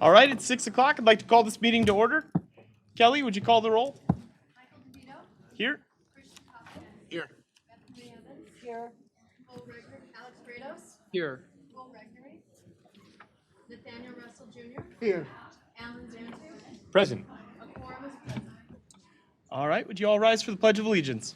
All right, it's 6 o'clock. I'd like to call this meeting to order. Kelly, would you call the roll? Michael DeVito. Here. Christian Costa. Here. Bethany Evans. Here. Alex Brados. Here. Cole Regnery. Nathaniel Russell Jr. Here. Alan Zantu. Present. A quorum is present. All right, would you all rise for the Pledge of Allegiance?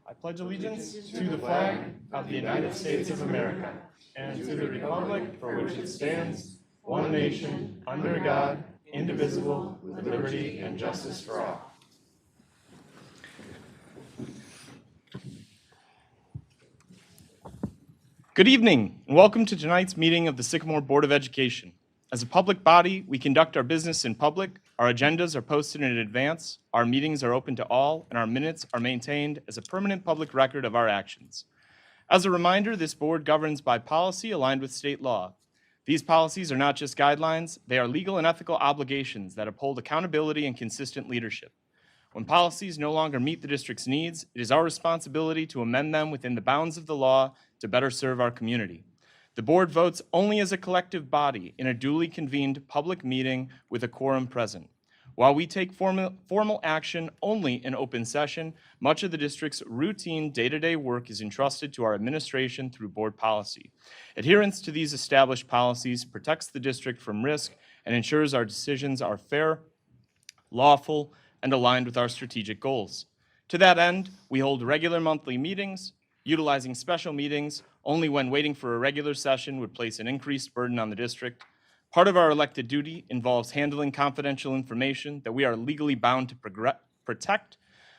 I pledge allegiance to the flag of the United States of America and to the republic for which it stands, one nation, under God, indivisible, with liberty and justice for all. Good evening, and welcome to tonight's meeting of the Sycamore Board of Education. As a public body, we conduct our business in public, our agendas are posted in advance, our meetings are open to all, and our minutes are maintained as a permanent public record of our actions. As a reminder, this board governs by policy aligned with state law. These policies are not just guidelines, they are legal and ethical obligations that uphold accountability and consistent leadership. When policies no longer meet the district's needs, it is our responsibility to amend them within the bounds of the law to better serve our community. The board votes only as a collective body in a duly convened public meeting with a quorum present. While we take formal action only in open session, much of the district's routine day-to-day work is entrusted to our administration through board policy. Adherence to these established policies protects the district from risk and ensures our decisions are fair, lawful, and aligned with our strategic goals. To that end, we hold regular monthly meetings, utilizing special meetings only when waiting for a regular session would place an increased burden on the district. Part of our elected duty involves handling confidential information that we are legally bound to protect,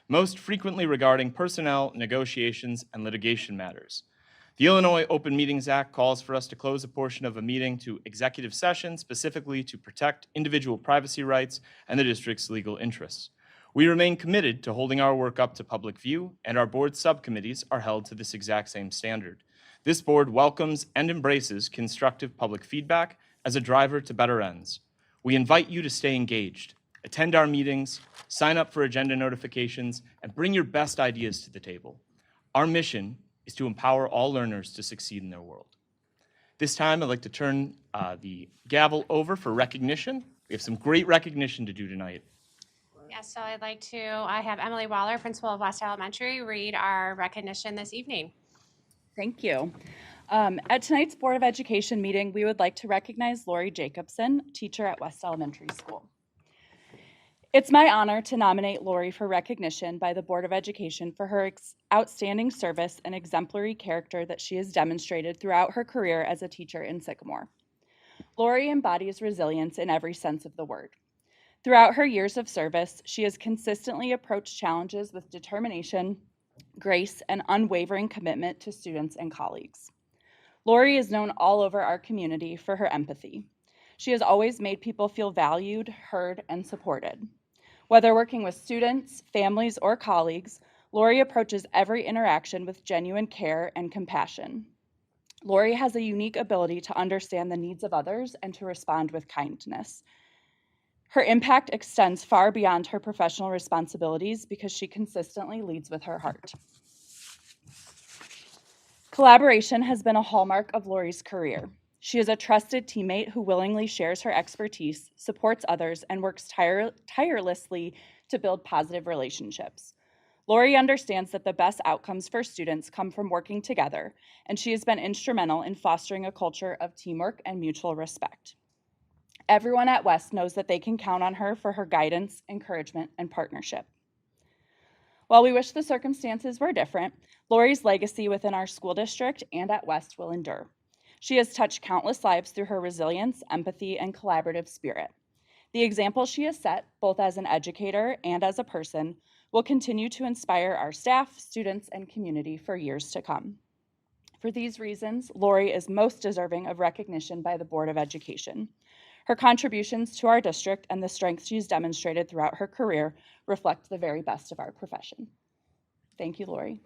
most frequently regarding personnel, negotiations, and litigation matters. The Illinois Open Meetings Act calls for us to close a portion of a meeting to executive session, specifically to protect individual privacy rights and the district's legal interests. We remain committed to holding our work up to public view, and our board subcommittees are held to this exact same standard. This board welcomes and embraces constructive public feedback as a driver to better ends. We invite you to stay engaged, attend our meetings, sign up for agenda notifications, and bring your best ideas to the table. Our mission is to empower all learners to succeed in their world. This time, I'd like to turn the gavel over for recognition. We have some great recognition to do tonight. Yes, so I have Emily Waller, principal of West Elementary, read our recognition this evening. Thank you. At tonight's Board of Education meeting, we would like to recognize Lori Jacobson, teacher at West Elementary School. It's my honor to nominate Lori for recognition by the Board of Education for her outstanding service and exemplary character that she has demonstrated throughout her career as a teacher in Sycamore. Lori embodies resilience in every sense of the word. Throughout her years of service, she has consistently approached challenges with determination, grace, and unwavering commitment to students and colleagues. Lori is known all over our community for her empathy. She has always made people feel valued, heard, and supported. Whether working with students, families, or colleagues, Lori approaches every interaction with genuine care and compassion. Lori has a unique ability to understand the needs of others and to respond with kindness. Her impact extends far beyond her professional responsibilities because she consistently leads with her heart. Collaboration has been a hallmark of Lori's career. She is a trusted teammate who willingly shares her expertise, supports others, and works tirelessly to build positive relationships. Lori understands that the best outcomes for students come from working together, and she has been instrumental in fostering a culture of teamwork and mutual respect. Everyone at West knows that they can count on her for her guidance, encouragement, and partnership. While we wish the circumstances were different, Lori's legacy within our school district and at West will endure. She has touched countless lives through her resilience, empathy, and collaborative spirit. The example she has set, both as an educator and as a person, will continue to inspire our staff, students, and community for years to come. For these reasons, Lori is most deserving of recognition by the Board of Education. Her contributions to our district and the strength she's demonstrated throughout her career reflect the very best of our profession. Thank you, Lori.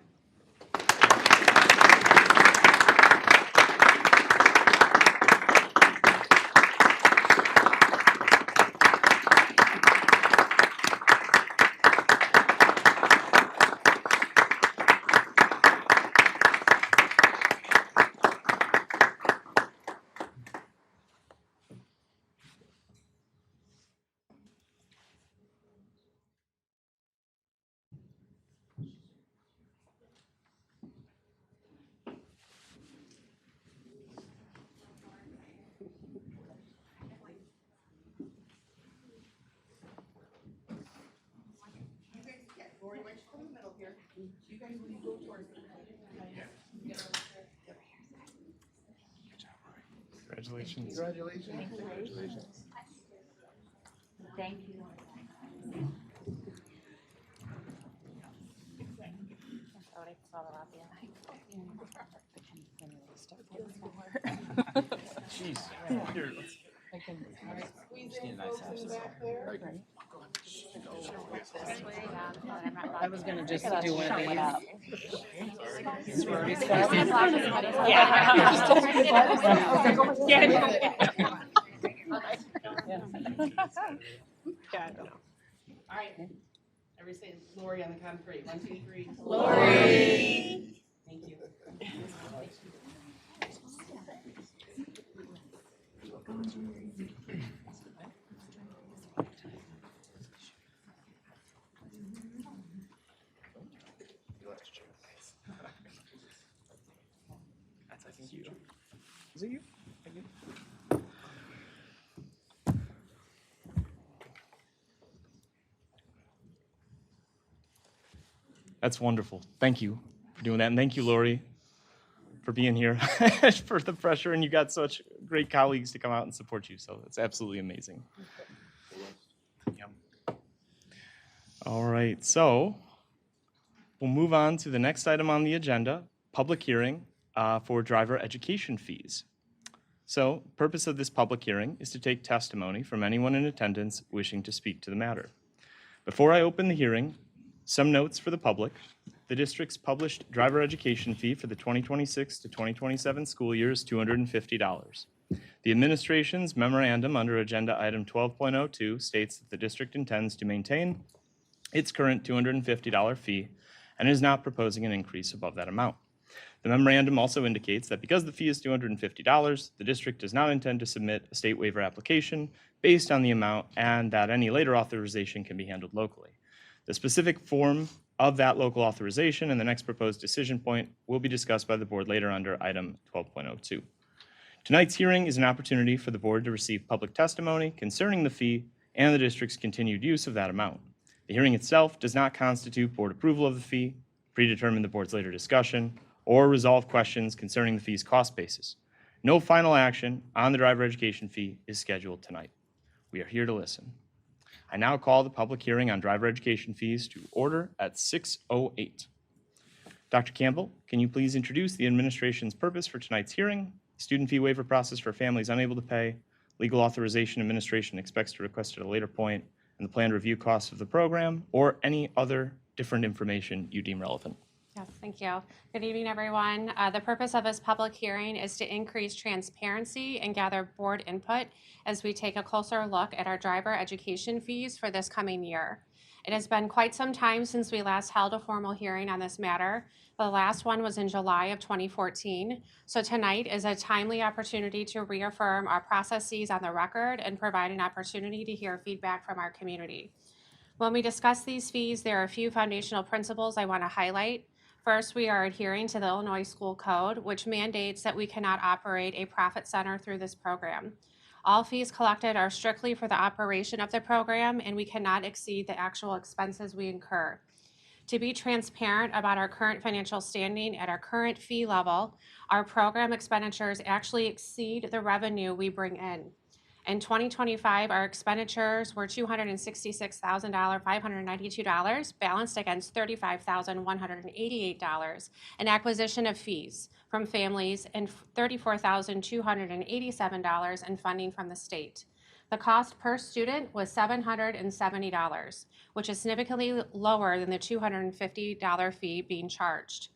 Congratulations. Thank you. Jeez. Here, let's- I was gonna just do one of these. All right. Everybody say Lori on the count of three. 1, 2, 3. Lori. Thank you. That's, I think, you. Is it you? Thank you. That's wonderful. Thank you for doing that. And thank you, Lori, for being here, for the pressure. And you got such great colleagues to come out and support you. So it's absolutely amazing. Yep. All right. So we'll move on to the next item on the agenda, public hearing for driver education fees. So purpose of this public hearing is to take testimony from anyone in attendance wishing to speak to the matter. Before I open the hearing, some notes for the public. The district's published driver education fee for the 2026 to 2027 school year is $250. The administration's memorandum under agenda item 12.02 states that the district intends to maintain its current $250 fee and is not proposing an increase above that amount. The memorandum also indicates that because the fee is $250, the district does not intend to submit a state waiver application based on the amount and that any later authorization can be handled locally. The specific form of that local authorization and the next proposed decision point will be discussed by the board later under item 12.02. Tonight's hearing is an opportunity for the board to receive public testimony concerning the fee and the district's continued use of that amount. The hearing itself does not constitute board approval of the fee, predetermine the board's later discussion, or resolve questions concerning the fee's cost basis. No final action on the driver education fee is scheduled tonight. We are here to listen. I now call the public hearing on driver education fees to order at 6:08. Dr. Campbell, can you please introduce the administration's purpose for tonight's hearing, student fee waiver process for families unable to pay, legal authorization administration expects to request at a later point, and the planned review costs of the program, or any other different information you deem relevant? Yes, thank you. Good evening, everyone. The purpose of this public hearing is to increase transparency and gather board input as we take a closer look at our driver education fees for this coming year. It has been quite some time since we last held a formal hearing on this matter. The last one was in July of 2014. So tonight is a timely opportunity to reaffirm our processes on the record and provide an opportunity to hear feedback from our community. When we discuss these fees, there are a few foundational principles I want to highlight. First, we are adhering to the Illinois School Code, which mandates that we cannot operate a profit center through this program. All fees collected are strictly for the operation of the program, and we cannot exceed the actual expenses we incur. To be transparent about our current financial standing at our current fee level, our program expenditures actually exceed the revenue we bring in. In 2025, our expenditures were $266,592, balanced against $35,188 in acquisition of fees from families and $34,287 in funding from the state. The cost per student was $770, which is significantly lower than the $250 fee being charged.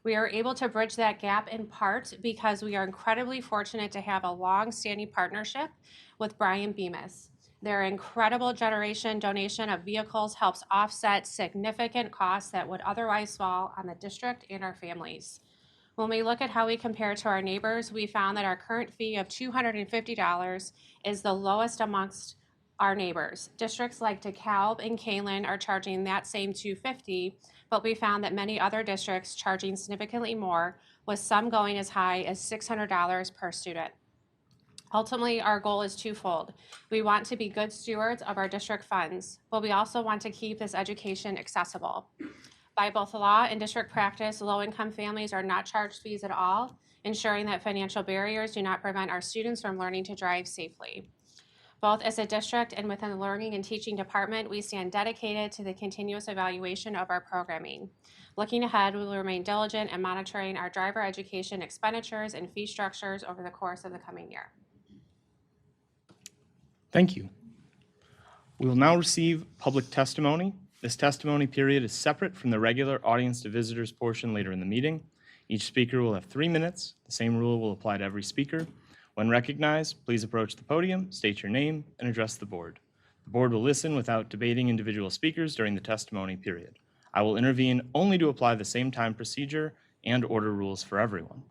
We are able to bridge that gap in part because we are incredibly fortunate to have a long-standing partnership with Brian Bemis. Their incredible donation of vehicles helps offset significant costs that would otherwise fall on the district and our families. When we look at how we compare to our neighbors, we found that our current fee of $250 is the lowest amongst our neighbors. Districts like DeKalb and Kalen are charging that same $250, but we found that many other districts charging significantly more, with some going as high as $600 per student. Ultimately, our goal is twofold. We want to be good stewards of our district funds, but we also want to keep this education accessible. By both law and district practice, low-income families are not charged fees at all, ensuring that financial barriers do not prevent our students from learning to drive safely. Both as a district and within the learning and teaching department, we stand dedicated to the continuous evaluation of our programming. Looking ahead, we will remain diligent in monitoring our driver education expenditures and fee structures over the course of the coming year. Thank you. We will now receive public testimony. This testimony period is separate from the regular audience to visitors portion later in the meeting. Each speaker will have 3 minutes. The same rule will apply to every speaker. When recognized, please approach the podium, state your name, and address the board. The board will listen without debating individual speakers during the testimony period. I will intervene only to apply the same time procedure and order rules for everyone.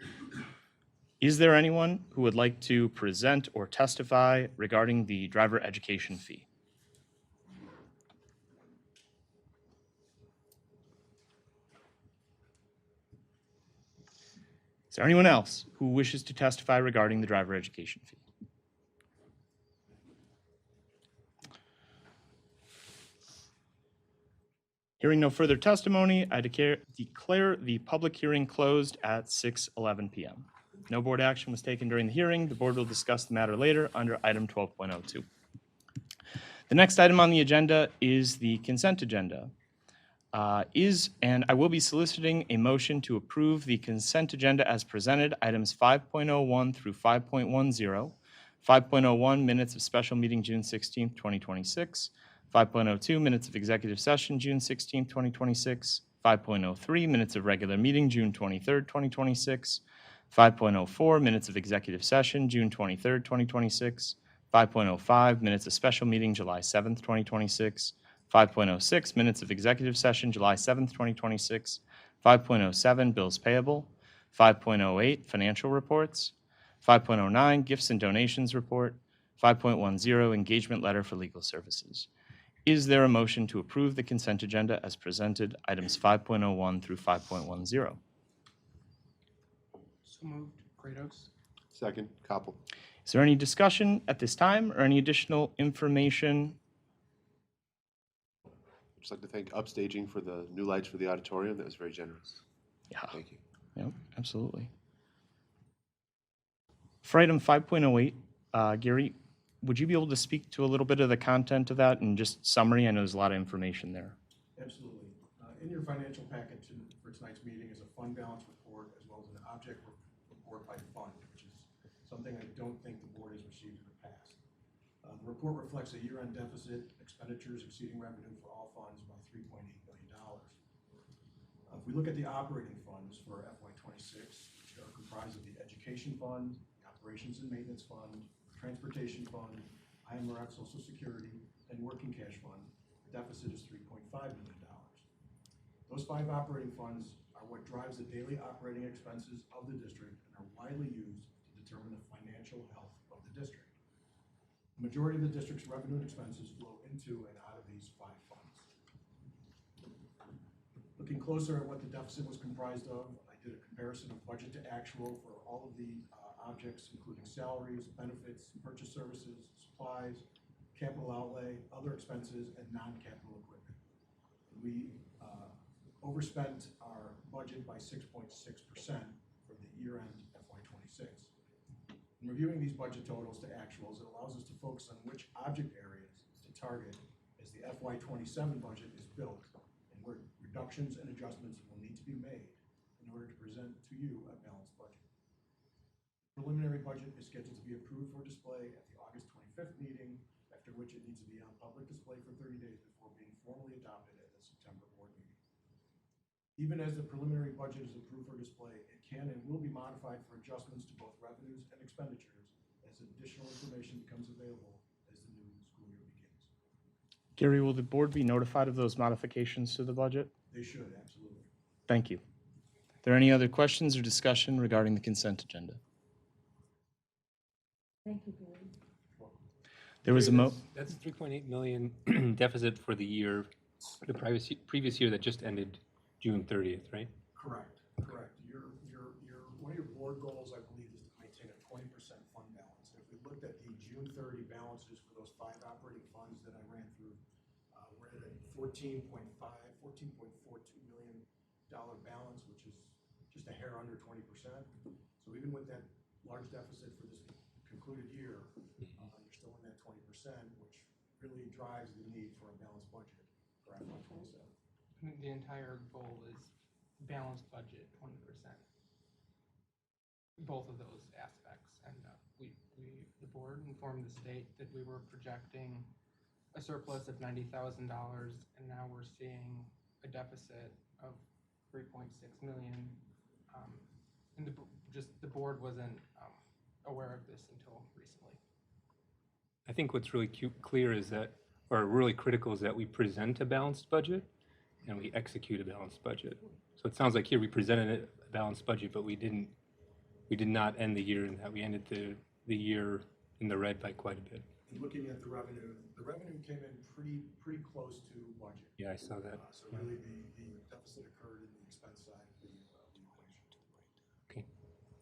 Is there anyone who would like to present or testify regarding the driver education fee? Is there anyone else who wishes to testify regarding the driver education fee? Hearing no further testimony, I declare the public hearing closed at 6:11 p.m. No board action was taken during the hearing. The board will discuss the matter later under item 12.02. The next item on the agenda is the consent agenda. And I will be soliciting a motion to approve the consent agenda as presented, items 5.01 through 5.10, 5.01 minutes of special meeting June 16th, 2026, 5.02 minutes of executive session June 16th, 2026, 5.03 minutes of regular meeting June 23rd, 2026, 5.04 minutes of executive session June 23rd, 2026, 5.05 minutes of special meeting July 7th, 2026, 5.06 minutes of executive session July 7th, 2026, 5.07 bills payable, 5.08 financial reports, 5.09 gifts and donations report, 5.10 engagement letter for legal services. Is there a motion to approve the consent agenda as presented, items 5.01 through 5.10? So moved. Kratos. Second, Koppel. Is there any discussion at this time or any additional information? Just like to thank Upstaging for the new lights for the auditorium. That was very generous. Yeah. Thank you. Yep, absolutely. For item 5.08, Gary, would you be able to speak to a little bit of the content of that and just summary? I know there's a lot of information there. Absolutely. In your financial package for tonight's meeting is a fund balance report as well as an object report by fund, which is something I don't think the board has received in the past. The report reflects a year-end deficit, expenditures exceeding revenue for all funds by $3.8 million. If we look at the operating funds for FY26, which are comprised of the education fund, the operations and maintenance fund, transportation fund, IMRF Social Security, and working cash fund, the deficit is $3.5 million. Those 5 operating funds are what drives the daily operating expenses of the district and are widely used to determine the financial health of the district. The majority of the district's revenue and expenses flow into and out of these 5 funds. Looking closer at what the deficit was comprised of, I did a comparison of budget to actual for all of the objects, including salaries, benefits, purchase services, supplies, capital outlay, other expenses, and non-capital equipment. We overspent our budget by 6.6% for the year-end FY26. In reviewing these budget totals to actuals, it allows us to focus on which object areas to target as the FY27 budget is built and where reductions and adjustments will need to be made in order to present to you a balanced budget. The preliminary budget is scheduled to be approved for display at the August 25th meeting, after which it needs to be on public display for 30 days before being formally adopted at the September board meeting. Even as the preliminary budget is approved for display, it can and will be modified for adjustments to both revenues and expenditures as additional information becomes available as the new school year begins. Gary, will the board be notified of those modifications to the budget? They should, absolutely. Thank you. Are there any other questions or discussion regarding the consent agenda? Thank you, Gary. There was a That's 3.8 million deficit for the year, the previous year that just ended June 30th, right? Correct. One of your board goals, I believe, is to maintain a 20% fund balance. If we looked at the June 30 balances for those 5 operating funds that I ran through, we're at a $14.42 million just a hair under 20%. So even with that large deficit for this concluded year, you're still in that 20%, which really drives the need for a balanced budget for FY27. The entire goal is balanced budget, 20%. Both of those aspects, and the board informed the state that we were projecting a surplus of $90,000, and now we're seeing a deficit of 3.6 million. And the board wasn't aware of this until recently. I think what's really clear is that, or really critical, is that we present a balanced budget and we execute a balanced budget. So it sounds like here we presented a balanced budget, but we did not end the year in that. We ended the year in the red by quite a bit. And looking at the revenue came in pretty close to budget. Yeah, I saw that. So really the deficit occurred in the expense side of the equation. Okay.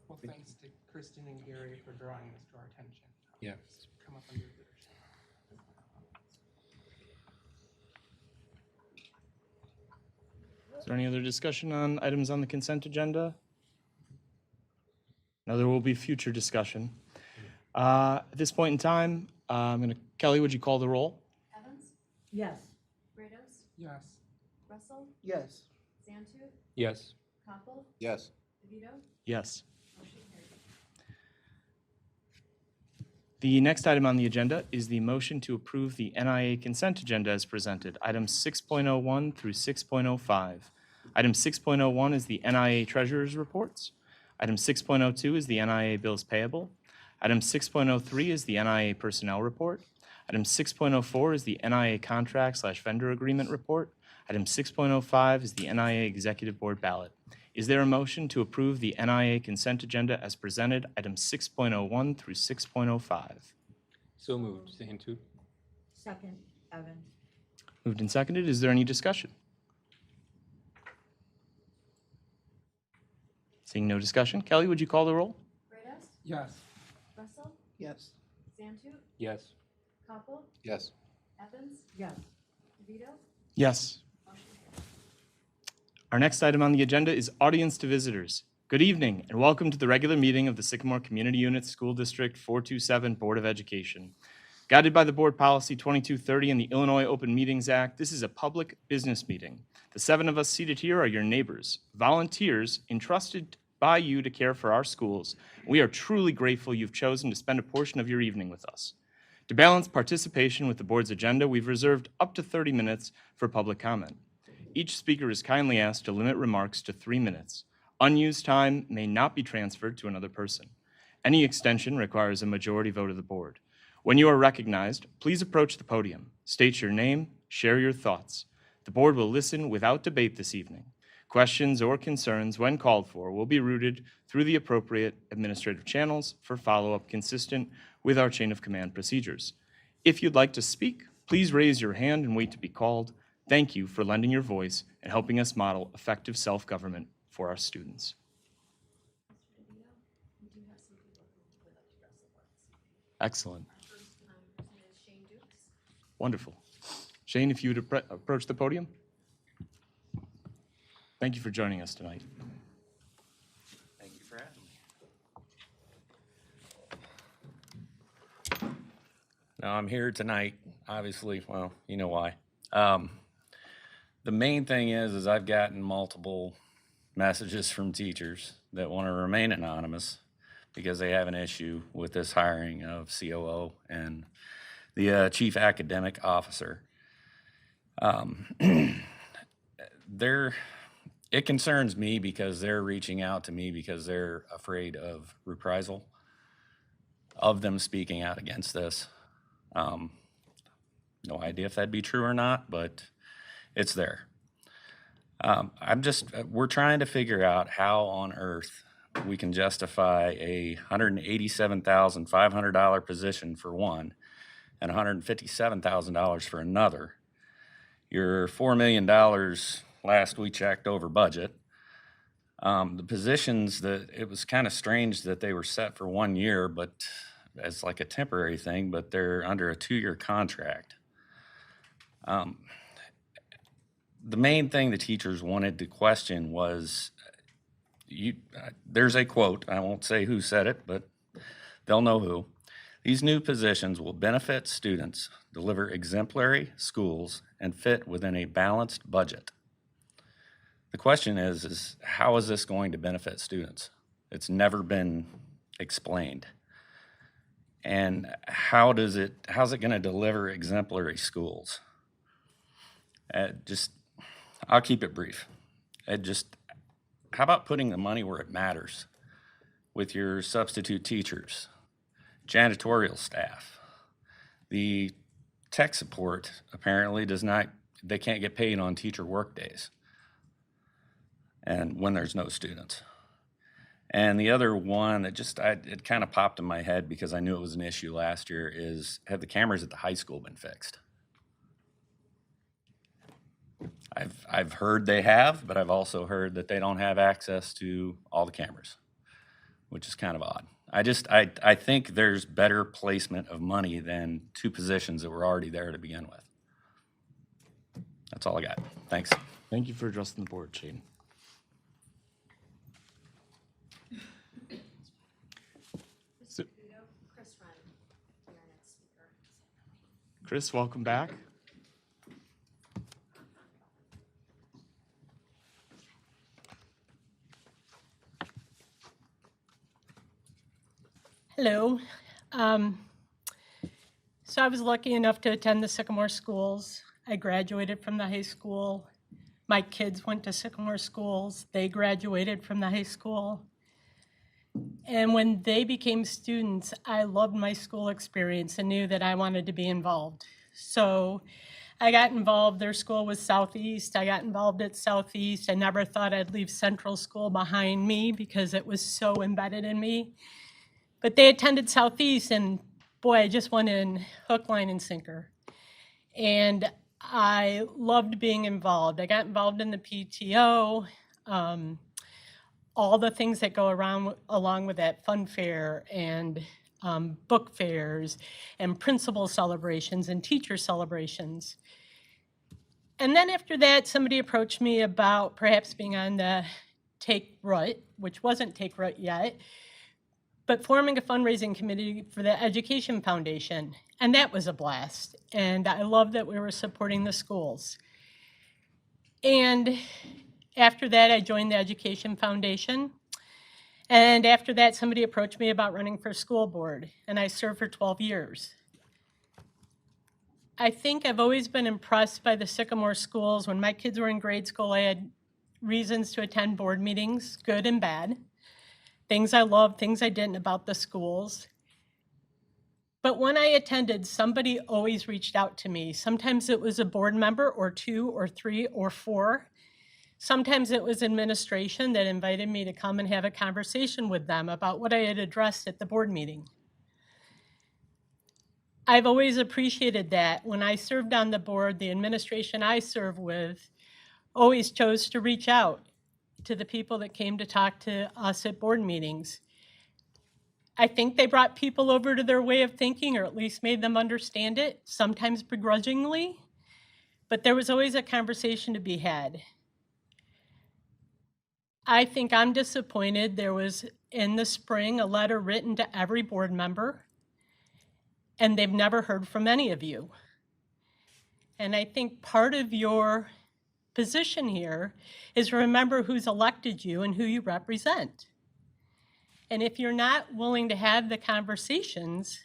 Well, thanks to Kristen and Gary for drawing this to our attention. Yeah. It's come up under leadership. Is there any other discussion on items on the consent agenda? No, there will be future discussion. At this point in time, Kelly, would you call the roll? Evans? Yes. Grados? Yes. Russell? Yes. Zantu? Yes. Koppel? Yes. DeVito? Yes. Motion carried. The next item on the agenda is the motion to approve the NIA consent agenda as presented, items 6.01 through 6.05. Item 6.01 is the NIA treasurer's reports. Item 6.02 is the NIA bills payable. Item 6.03 is the NIA personnel report. Item 6.04 is the NIA contract/vendor agreement report. Item 6.05 is the NIA executive board ballot. Is there a motion to approve the NIA consent agenda as presented, items 6.01 through 6.05? So moved. Zantu. Second, Evans. Moved and seconded. Is there any discussion? Seeing no discussion, Kelly, would you call the roll? Grados? Yes. Russell? Yes. Zantu? Yes. Koppel? Yes. Evans? Yes. DeVito? Yes. Motion carried. Our next item on the agenda is audience to visitors. Good evening and welcome to the regular meeting of the Sycamore Community Unit School District 427 Board of Education. Guided by the Board Policy 2230 and the Illinois Open Meetings Act, this is a public business meeting. The 7 of us seated here are your neighbors, volunteers entrusted by you to care for our schools. We are truly grateful you've chosen to spend a portion of your evening with us. To balance participation with the board's agenda, we've reserved up to 30 minutes for public comment. Each speaker is kindly asked to limit remarks to 3 minutes. Unused time may not be transferred to another person. Any extension requires a majority vote of the board. When you are recognized, please approach the podium, state your name, share your thoughts. The board will listen without debate this evening. Questions or concerns, when called for, will be routed through the appropriate administrative channels for follow-up consistent with our chain of command procedures. If you'd like to speak, please raise your hand and wait to be called. Thank you for lending your voice and helping us model effective self-government for our students. Mr. DeVito, we do have some people who would like to address the board this evening. Excellent. Our first person is Shane Dukes. Wonderful. Shane, if you would approach the podium. Thank you for joining us tonight. Thank you for having me. Now, I'm here tonight, obviously, well, you know why. The main thing is I've gotten multiple messages from teachers that want to remain anonymous because they have an issue with this hiring of COO and the chief academic officer. It concerns me because they're reaching out to me because they're afraid of reprisal, of them speaking out against this. No idea if that'd be true or not, but it's there. We're trying to figure out how on earth we can justify a $187,500 position for one and $157,000 for another. You're $4 million last we checked over budget. The positions it was kind of strange that they were set for 1 year, but as like a temporary thing, but they're under a 2-year contract. The main thing the teachers wanted to question was there's a quote, I won't say who said it, but they'll know who. These new positions will benefit students, deliver exemplary schools, and fit within a balanced budget. The question is how is this going to benefit students? It's never been explained. And how's it going to deliver exemplary schools? I'll keep it brief. How about putting the money where it matters with your substitute teachers, janitorial staff? The tech support apparently they can't get paid on teacher work days and when there's no students. And the other one that it kind of popped in my head because I knew it was an issue last year is, have the cameras at the high school been fixed? I've heard they have, but I've also heard that they don't have access to all the cameras, which is kind of odd. I think there's better placement of money than two positions that were already there to begin with. That's all I got. Thanks. Thank you for addressing the board, Shane. Mr. Caputo, Chris Run, your next speaker. Chris, welcome back. Hello. So I was lucky enough to attend the Sycamore schools. I graduated from the high school. My kids went to Sycamore schools. They graduated from the high school. And when they became students, I loved my school experience and knew that I wanted to be involved. So I got involved. Their school was Southeast. I got involved at Southeast. I never thought I'd leave Central School behind me because it was so embedded in me. But they attended Southeast, and boy, I just went in hook, line, and sinker. And I loved being involved. I got involved in the PTO, all the things that go along with that, fun fair and book fairs and principal celebrations and teacher celebrations. And then after that, somebody approached me about perhaps being on the Take Root, which wasn't Take Root yet, but forming a fundraising committee for the Education Foundation. And that was a blast. And I love that we were supporting the schools. And after that, I joined the Education Foundation. And after that, somebody approached me about running for school board, and I served for 12 years. I think I've always been impressed by the Sycamore schools. When my kids were in grade school, I had reasons to attend board meetings, good and bad. Things I loved, things I didn't about the schools. But when I attended, somebody always reached out to me. Sometimes it was a board member or two or three or four. Sometimes it was administration that invited me to come and have a conversation with them about what I had addressed at the board meeting. I've always appreciated that. When I served on the board, the administration I served with always chose to reach out to the people that came to talk to us at board meetings. I think they brought people over to their way of thinking, or at least made them understand it, sometimes begrudgingly, but there was always a conversation to be had. I think I'm disappointed. There was, in the spring, a letter written to every board member, and they've never heard from any of you. And I think part of your position here is remember who's elected you and who you represent. And if you're not willing to have the conversations,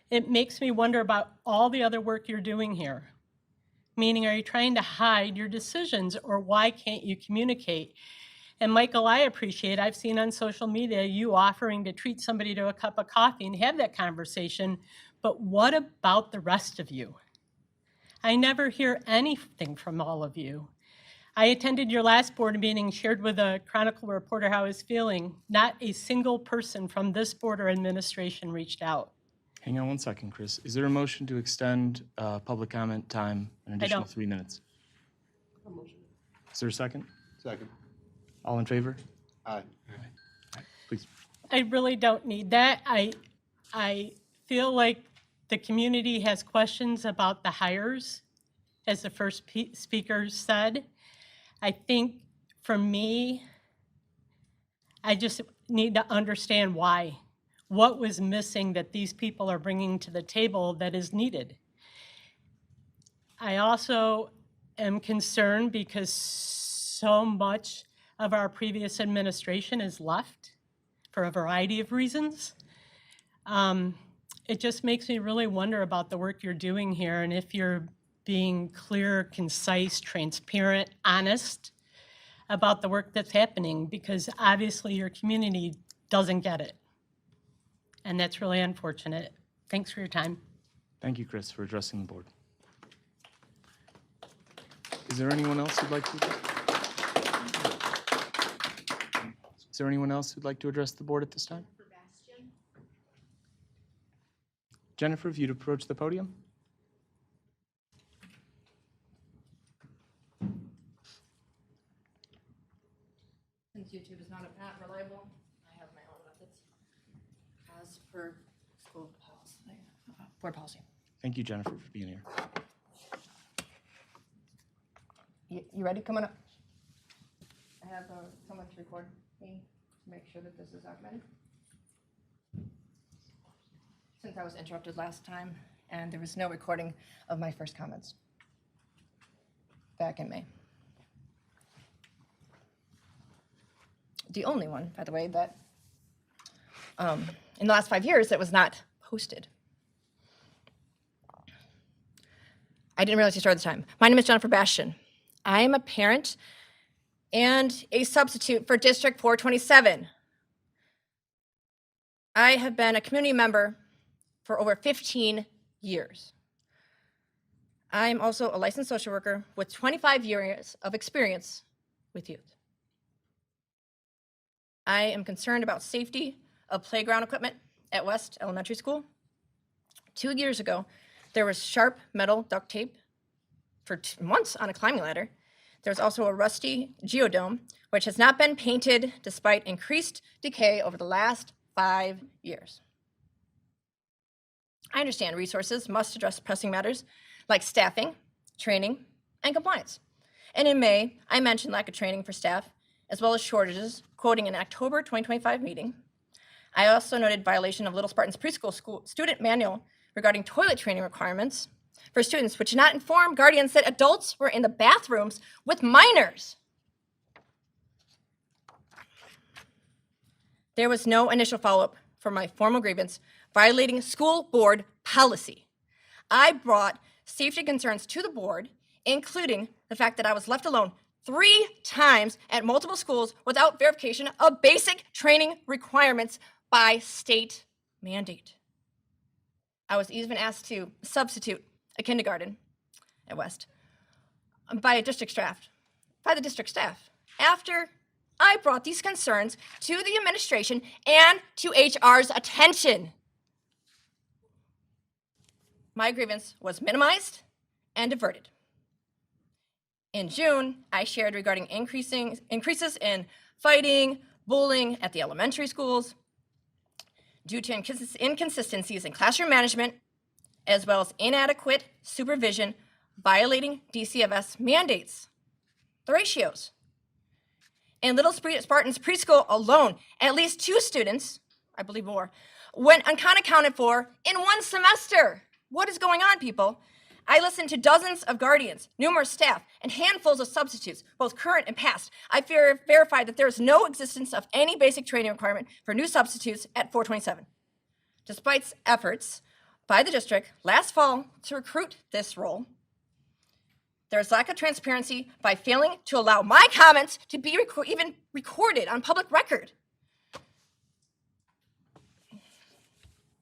it makes me wonder about all the other work you're doing here. Meaning, are you trying to hide your decisions, or why can't you communicate? And Michael, I appreciate, I've seen on social media you offering to treat somebody to a cup of coffee and have that conversation, but what about the rest of you? I never hear anything from all of you. I attended your last board meeting, shared with a Chronicle reporter how I was feeling. Not a single person from this board or administration reached out. Hang on one second, Chris. Is there a motion to extend public comment time an additional don't. 3 minutes? Is there a second? Second. All in favor? Aye. Please. I really don't need that. I feel like the community has questions about the hires, as the first speaker said. I think for me, I just need to understand why. What was missing that these people are bringing to the table that is needed? I also am concerned because so much of our previous administration is left for a variety of reasons. It just makes me really wonder about the work you're doing here and if you're being clear, concise, transparent, honest about the work that's happening, because obviously your community doesn't get it. And that's really unfortunate. Thanks for your time. Thank you, Chris, for addressing the board. Is there anyone else who'd like to? Is there anyone else who'd like to address the board at this time? Jennifer, if you'd approach the podium. Since YouTube is not reliable, I have my own methods as per school policy, board policy. Thank you, Jennifer, for being here. You ready? Come on up. I have someone to record me to make sure that this is documented. Since I was interrupted last time and there was no recording of my first comments back in May. The only one, by the way, that in the last 5 years that was not posted. I didn't realize you started the time. My name is Jennifer Bastian. I am a parent and a substitute for District 427. I have been a community member for over 15 years. I'm also a licensed social worker with 25 years of experience with youth. I am concerned about safety of playground equipment at West Elementary School. 2 years ago, there was sharp metal duct tape for months on a climbing ladder. There's also a rusty geodome, which has not been painted despite increased decay over the last 5 years. I understand resources must address pressing matters like staffing, training, and compliance. And in May, I mentioned lack of training for staff, as well as shortages, quoting an October 2025 meeting. I also noted violation of Little Spartan's preschool student manual regarding toilet training requirements for students, which did not inform guardians that adults were in the bathrooms with minors. There was no initial follow-up for my formal grievance violating school board policy. I brought safety concerns to the board, including the fact that I was left alone 3 times at multiple schools without verification of basic training requirements by state mandate. I was even asked to substitute a kindergarten at West by the district staff after I brought these concerns to the administration and to HR's attention. My grievance was minimized and diverted. In June, I shared regarding increases in fighting, bullying at the elementary schools due to inconsistencies in classroom management, as well as inadequate supervision violating DCFS mandates. The ratios. In Little Spartan's preschool alone, at least 2 students, I believe more, went unaccounted for in 1 semester. What is going on, people? I listened to dozens of guardians, numerous staff, and handfuls of substitutes, both current and past. I verified that there is no existence of any basic training requirement for new substitutes at 427. Despite efforts by the district last fall to recruit this role, there is lack of transparency by failing to allow my comments to be even recorded on public record.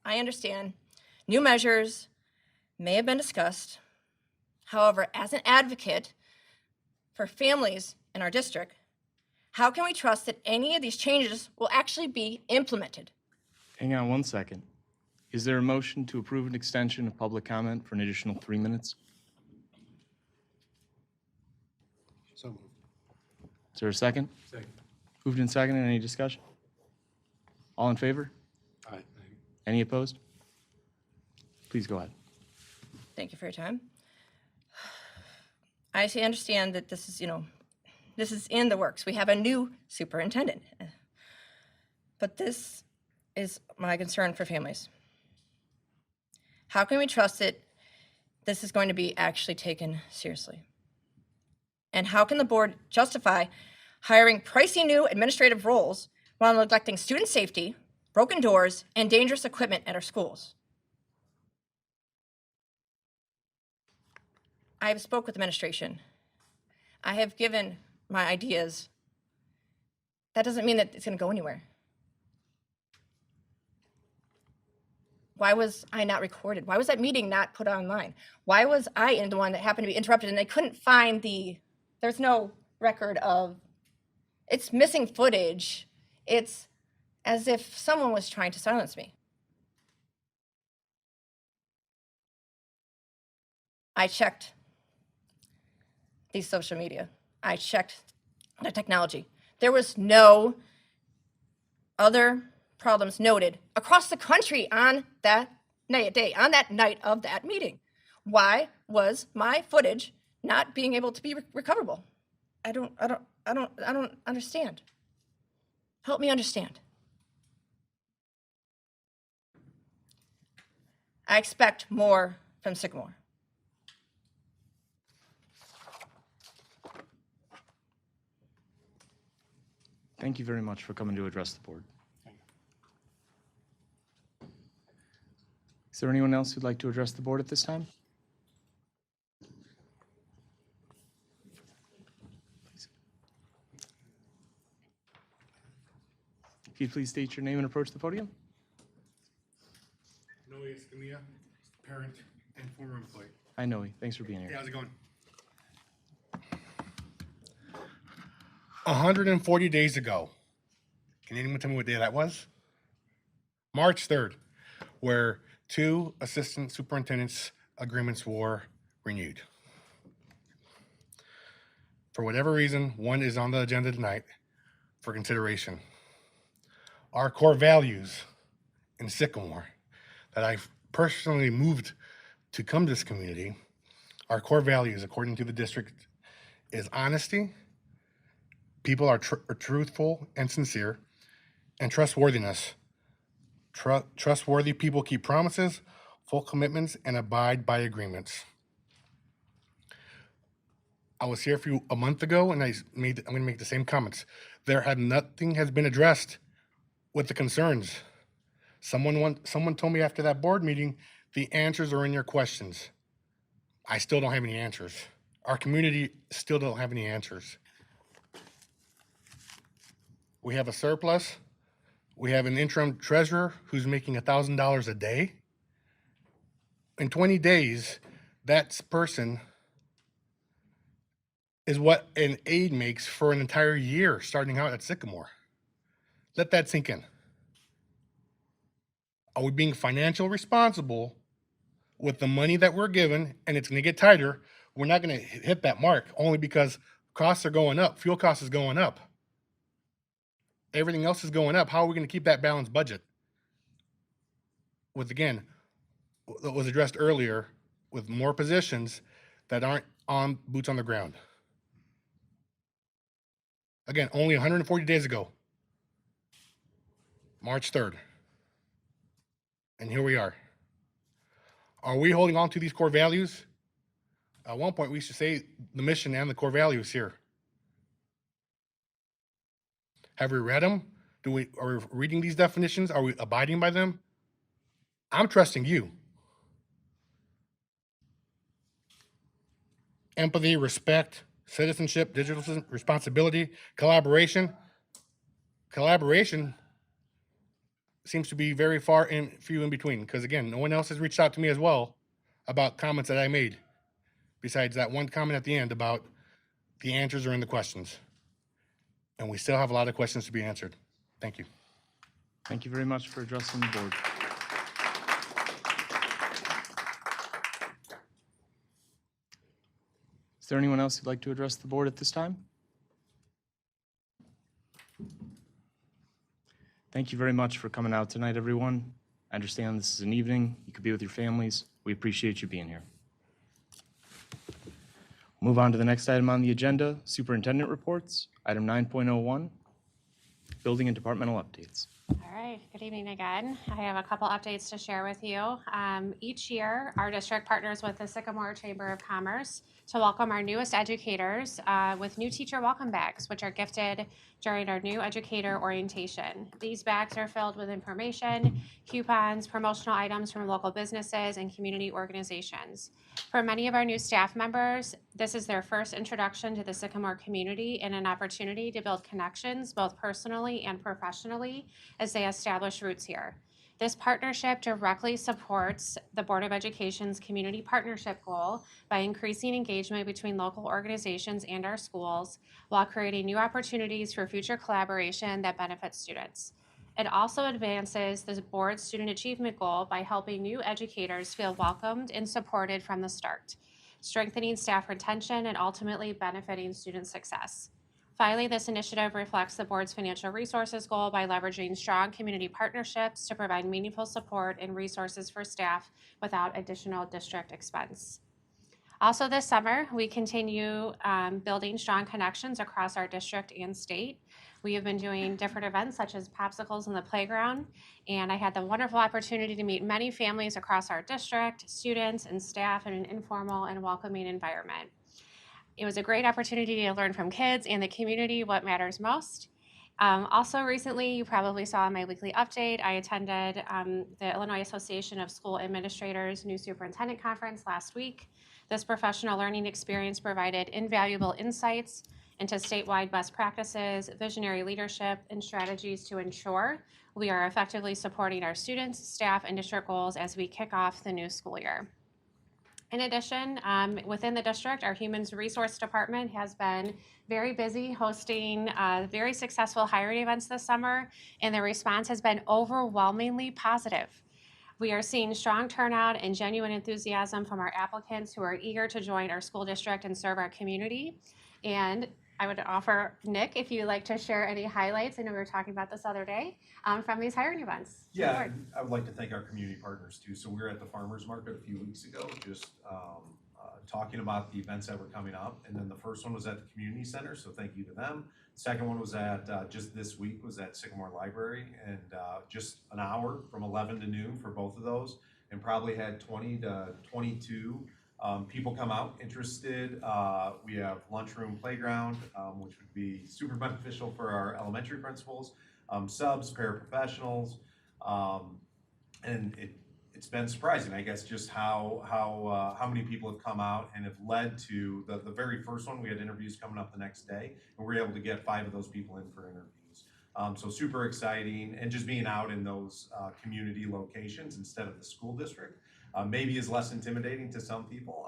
I understand new measures may have been discussed. However, as an advocate for families in our district, how can we trust that any of these changes will actually be implemented? Hang on 1 second. Is there a motion to approve an extension of public comment for an additional 3 minutes? So moved. Is there a second? Second. Moved and seconded. Any discussion? All in favor? Aye. Any opposed? Please go ahead. Thank you for your time. I understand that this is in the works. We have a new superintendent. But this is my concern for families. How can we trust that this is going to be actually taken seriously? And how can the board justify hiring pricey new administrative roles while neglecting student safety, broken doors, and dangerous equipment at our schools? I have spoke with administration. I have given my ideas. That doesn't mean that it's going to go anywhere. Why was I not recorded? Why was that meeting not put online? Why was I the one that happened to be interrupted and they couldn't find there's no record of, it's missing footage. It's as if someone was trying to silence me. I checked the social media. I checked the technology. There was no other problems noted across the country on that night of that meeting. Why was my footage not being able to be recoverable? I don't understand. Help me understand. I expect more from Sycamore. Thank you very much for coming to address the board. Is there anyone else who'd like to address the board at this time? If you'd please state your name and approach the podium. Noe Escamilla, parent and former employee. Hi, Noe. Thanks for being Hey, here. how's it going? 140 days ago. Can anyone tell me what day that was? March 3rd, where 2 assistant superintendents' agreements were renewed. For whatever reason, one is on the agenda tonight for consideration. Our core values in Sycamore that I've personally moved to come to this community, our core values, according to the district, is honesty, people are truthful and sincere, and trustworthiness. Trustworthy people keep promises, full commitments, and abide by agreements. I was here for you a month ago, and I'm going to make the same comments. Nothing has been addressed with the concerns. Someone told me after that board meeting, the answers are in your questions. I still don't have any answers. Our community still don't have any answers. We have a surplus. We have an interim treasurer who's making $1,000 a day. In 20 days, that person is what an aide makes for an entire year starting out at Sycamore. Let that sink in. Are we being financially responsible with the money that we're given, and it's going to get tighter? We're not going to hit that mark only because costs are going up. Fuel costs is going up. Everything else is going up. How are we going to keep that balanced budget? With, again, what was addressed earlier, with more positions that aren't on boots on the ground. Again, only 140 days ago, March 3rd. And here we are. Are we holding on to these core values? At one point, we should say the mission and the core values here. Have we read them? Are we reading these definitions? Are we abiding by them? I'm trusting you. Empathy, respect, citizenship, digital responsibility, collaboration. Collaboration seems to be very far and few in between, because again, no one else has reached out to me as well about comments that I made, besides that one comment at the end about the answers are in the questions. And we still have a lot of questions to be answered. Thank you. Thank you very much for addressing the board. Is there anyone else who'd like to address the board at this time? Thank you very much for coming out tonight, everyone. I understand this is an evening. You could be with your families. We appreciate you being here. Move on to the next item on the agenda, superintendent reports. Item 9.01, building and departmental updates. All right, good evening again. I have a couple updates to share with you. Each year, our district partners with the Sycamore Chamber of Commerce to welcome our newest educators with new teacher welcome bags, which are gifted during our new educator orientation. These bags are filled with information, coupons, promotional items from local businesses and community organizations. For many of our new staff members, this is their first introduction to the Sycamore community and an opportunity to build connections both personally and professionally as they establish roots here. This partnership directly supports the Board of Education's community partnership goal by increasing engagement between local organizations and our schools while creating new opportunities for future collaboration that benefits students. It also advances the board's student achievement goal by helping new educators feel welcomed and supported from the start, strengthening staff retention and ultimately benefiting student success. Finally, this initiative reflects the board's financial resources goal by leveraging strong community partnerships to provide meaningful support and resources for staff without additional district expense. Also this summer, we continue building strong connections across our district and state. We have been doing different events such as popsicles in the playground, and I had the wonderful opportunity to meet many families across our district, students and staff in an informal and welcoming environment. It was a great opportunity to learn from kids and the community what matters most. Also recently, you probably saw in my weekly update, I attended the Illinois Association of School Administrators New Superintendent Conference last week. This professional learning experience provided invaluable insights into statewide best practices, visionary leadership, and strategies to ensure we are effectively supporting our students, staff, and district goals as we kick off the new school year. In addition, within the district, our Human Resource Department has been very busy hosting very successful hiring events this summer, and the response has been overwhelmingly positive. We are seeing strong turnout and genuine enthusiasm from our applicants who are eager to join our school district and serve our community. And I would offer Nick, if you'd like to share any highlights, I know we were talking about this other day, from these hiring events. Yeah, and I would like to thank our community partners too. So we were at the farmer's market a few weeks ago, just talking about the events that were coming up. And then the first one was at the community center, so thank you to them. Second one was at, just this week, was at Sycamore Library, and just an hour from 11 to noon for both of those, and probably had 20 to 22 people come out interested. We have lunchroom playground, which would be super beneficial for our elementary principals, subs, paraprofessionals, and it's been surprising, I guess, just how many people have come out and have led to the very first one. We had interviews coming up the next day, and we were able to get 5 of those people in for interviews. So super exciting, and just being out in those community locations instead of the school district maybe is less intimidating to some people,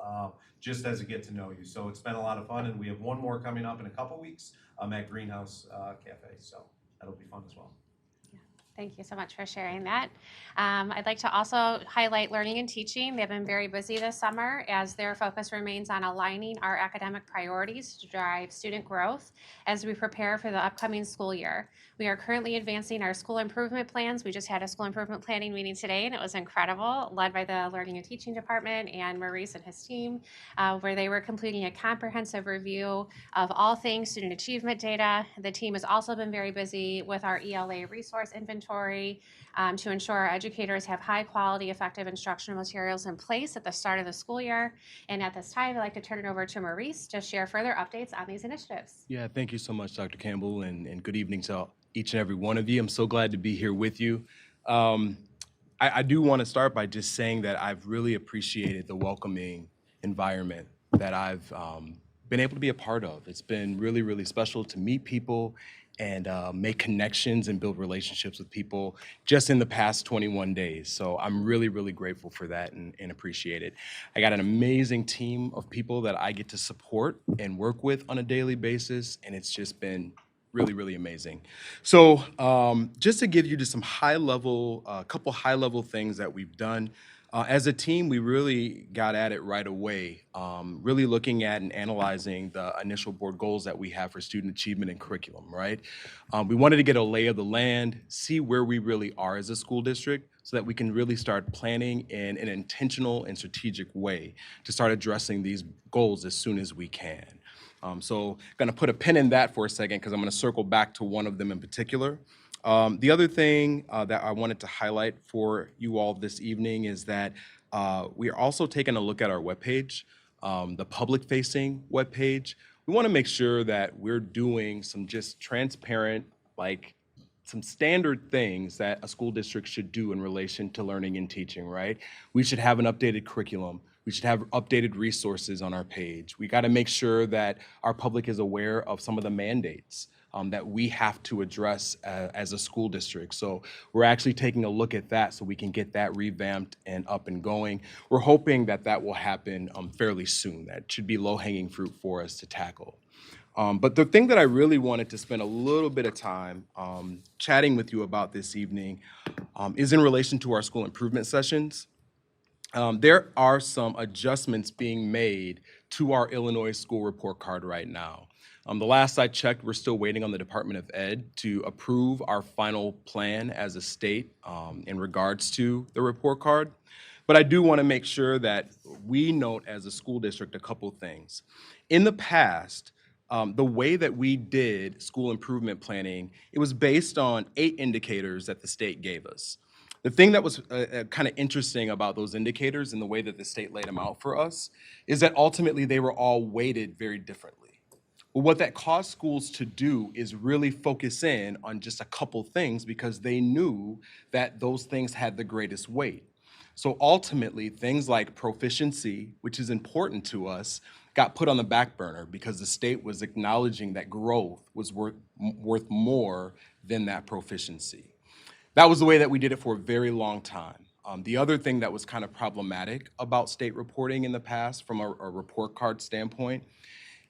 just as a get to know you. So it's been a lot of fun, and we have one more coming up in a couple weeks at Greenhouse Cafe, so that'll be fun as well. Thank you so much for sharing that. I'd like to also highlight learning and teaching. They've been very busy this summer as their focus remains on aligning our academic priorities to drive student growth as we prepare for the upcoming school year. We are currently advancing our school improvement plans. We just had a school improvement planning meeting today, and it was incredible, led by the Learning and Teaching Department and Maurice and his team, where they were completing a comprehensive review of all things student achievement data. The team has also been very busy with our ELA resource inventory to ensure our educators have high quality, effective instructional materials in place at the start of the school year. And at this time, I'd like to turn it over to Maurice to share further updates on these initiatives. Yeah, thank you so much, Dr. Campbell, and good evening to each and every one of you. I'm so glad to be here with you. I do want to start by just saying that I've really appreciated the welcoming environment that I've been able to be a part of. It's been really, really special to meet people and make connections and build relationships with people just in the past 21 days. So I'm really, really grateful for that and appreciate it. I got an amazing team of people that I get to support and work with on a daily basis, and it's just been really, really amazing. So just to give you just some couple high-level things that we've done. As a team, we really got at it right away, really looking at and analyzing the initial board goals that we have for student achievement and curriculum, right? We wanted to get a lay of the land, see where we really are as a school district so that we can really start planning in an intentional and strategic way to start addressing these goals as soon as we can. So I'm gonna put a pin in that for a second because I'm gonna circle back to one of them in particular. The other thing that I wanted to highlight for you all this evening is that we are also taking a look at our webpage, the public-facing webpage. We want to make sure that we're doing some just transparent, like some standard things that a school district should do in relation to learning and teaching, right? We should have an updated curriculum. We should have updated resources on our page. We got to make sure that our public is aware of some of the mandates that we have to address as a school district. So we're actually taking a look at that so we can get that revamped and up and going. We're hoping that that will happen fairly soon. That should be low-hanging fruit for us to tackle. But the thing that I really wanted to spend a little bit of time chatting with you about this evening is in relation to our school improvement sessions. There are some adjustments being made to our Illinois school report card right now. The last I checked, we're still waiting on the Department of Ed to approve our final plan as a state in regards to the report card. But I do want to make sure that we note as a school district a couple things. In the past, the way that we did school improvement planning, it was based on 8 indicators that the state gave us. The thing that was kind of interesting about those indicators and the way that the state laid them out for us is that ultimately they were all weighted very differently. Well, what that caused schools to do is really focus in on just a couple things because they knew that those things had the greatest weight. So ultimately, things like proficiency, which is important to us, got put on the back burner because the state was acknowledging that growth was worth more than that proficiency. That was the way that we did it for a very long time. The other thing that was kind of problematic about state reporting in the past from a report card standpoint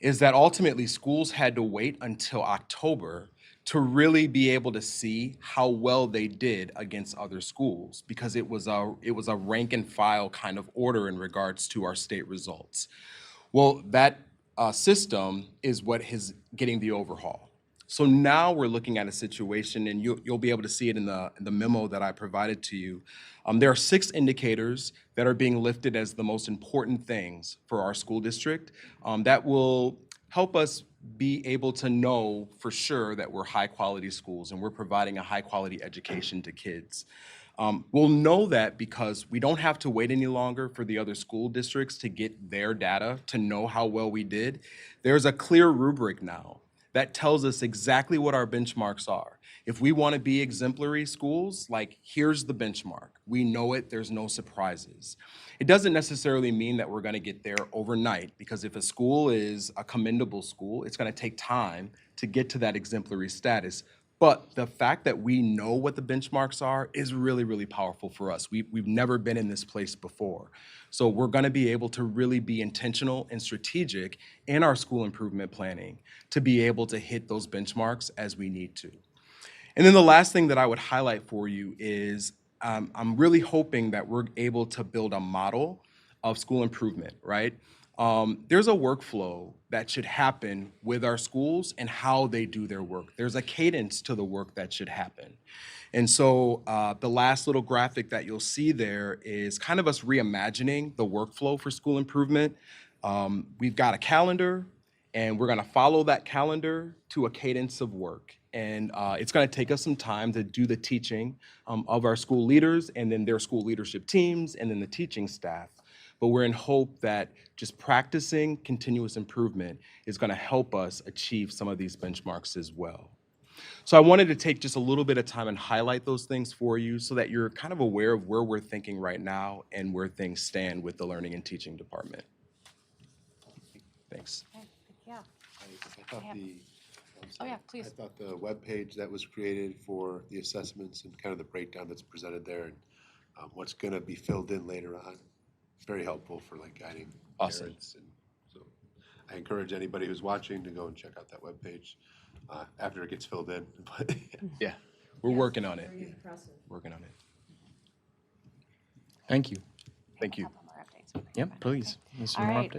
is that ultimately schools had to wait until October to really be able to see how well they did against other schools because it was a rank and file kind of order in regards to our state results. Well, that system is what is getting the overhaul. So now we're looking at a situation, and you'll be able to see it in the memo that I provided to you. There are 6 indicators that are being lifted as the most important things for our school district that will help us be able to know for sure that we're high-quality schools and we're providing a high-quality education to kids. We'll know that because we don't have to wait any longer for the other school districts to get their data to know how well we did. There's a clear rubric now that tells us exactly what our benchmarks are. If we want to be exemplary schools, like here's the benchmark. We know it, there's no surprises. It doesn't necessarily mean that we're going to get there overnight because if a school is a commendable school, it's going to take time to get to that exemplary status. But the fact that we know what the benchmarks are is really, really powerful for us. We've never been in this place before. So we're going to be able to really be intentional and strategic in our school improvement planning to be able to hit those benchmarks as we need to. And then the last thing that I would highlight for you is I'm really hoping that we're able to build a model of school improvement, right? There's a workflow that should happen with our schools and how they do their work. There's a cadence to the work that should happen. And so the last little graphic that you'll see there is kind of us reimagining the workflow for school improvement. We've got a calendar, and we're going to follow that calendar to a cadence of work. And it's going to take us some time to do the teaching of our school leaders and then their school leadership teams and then the teaching staff. But we're in hope that just practicing continuous improvement is going to help us achieve some of these benchmarks as well. So I wanted to take just a little bit of time and highlight those things for you so that you're kind of aware of where we're thinking right now and where things stand with the learning and teaching department. Thanks. Okay, yeah. I thought Oh, yeah, please. I thought the webpage that was created for the assessments and kind of the breakdown that's presented there and what's going to be filled in later on, it's very helpful for like guiding parents. And so I encourage anybody who's watching to go and check out that webpage after it gets filled in. But yeah, we're working on it. Very impressive. Working on it. Thank you. Thank you. Yep, please. All right,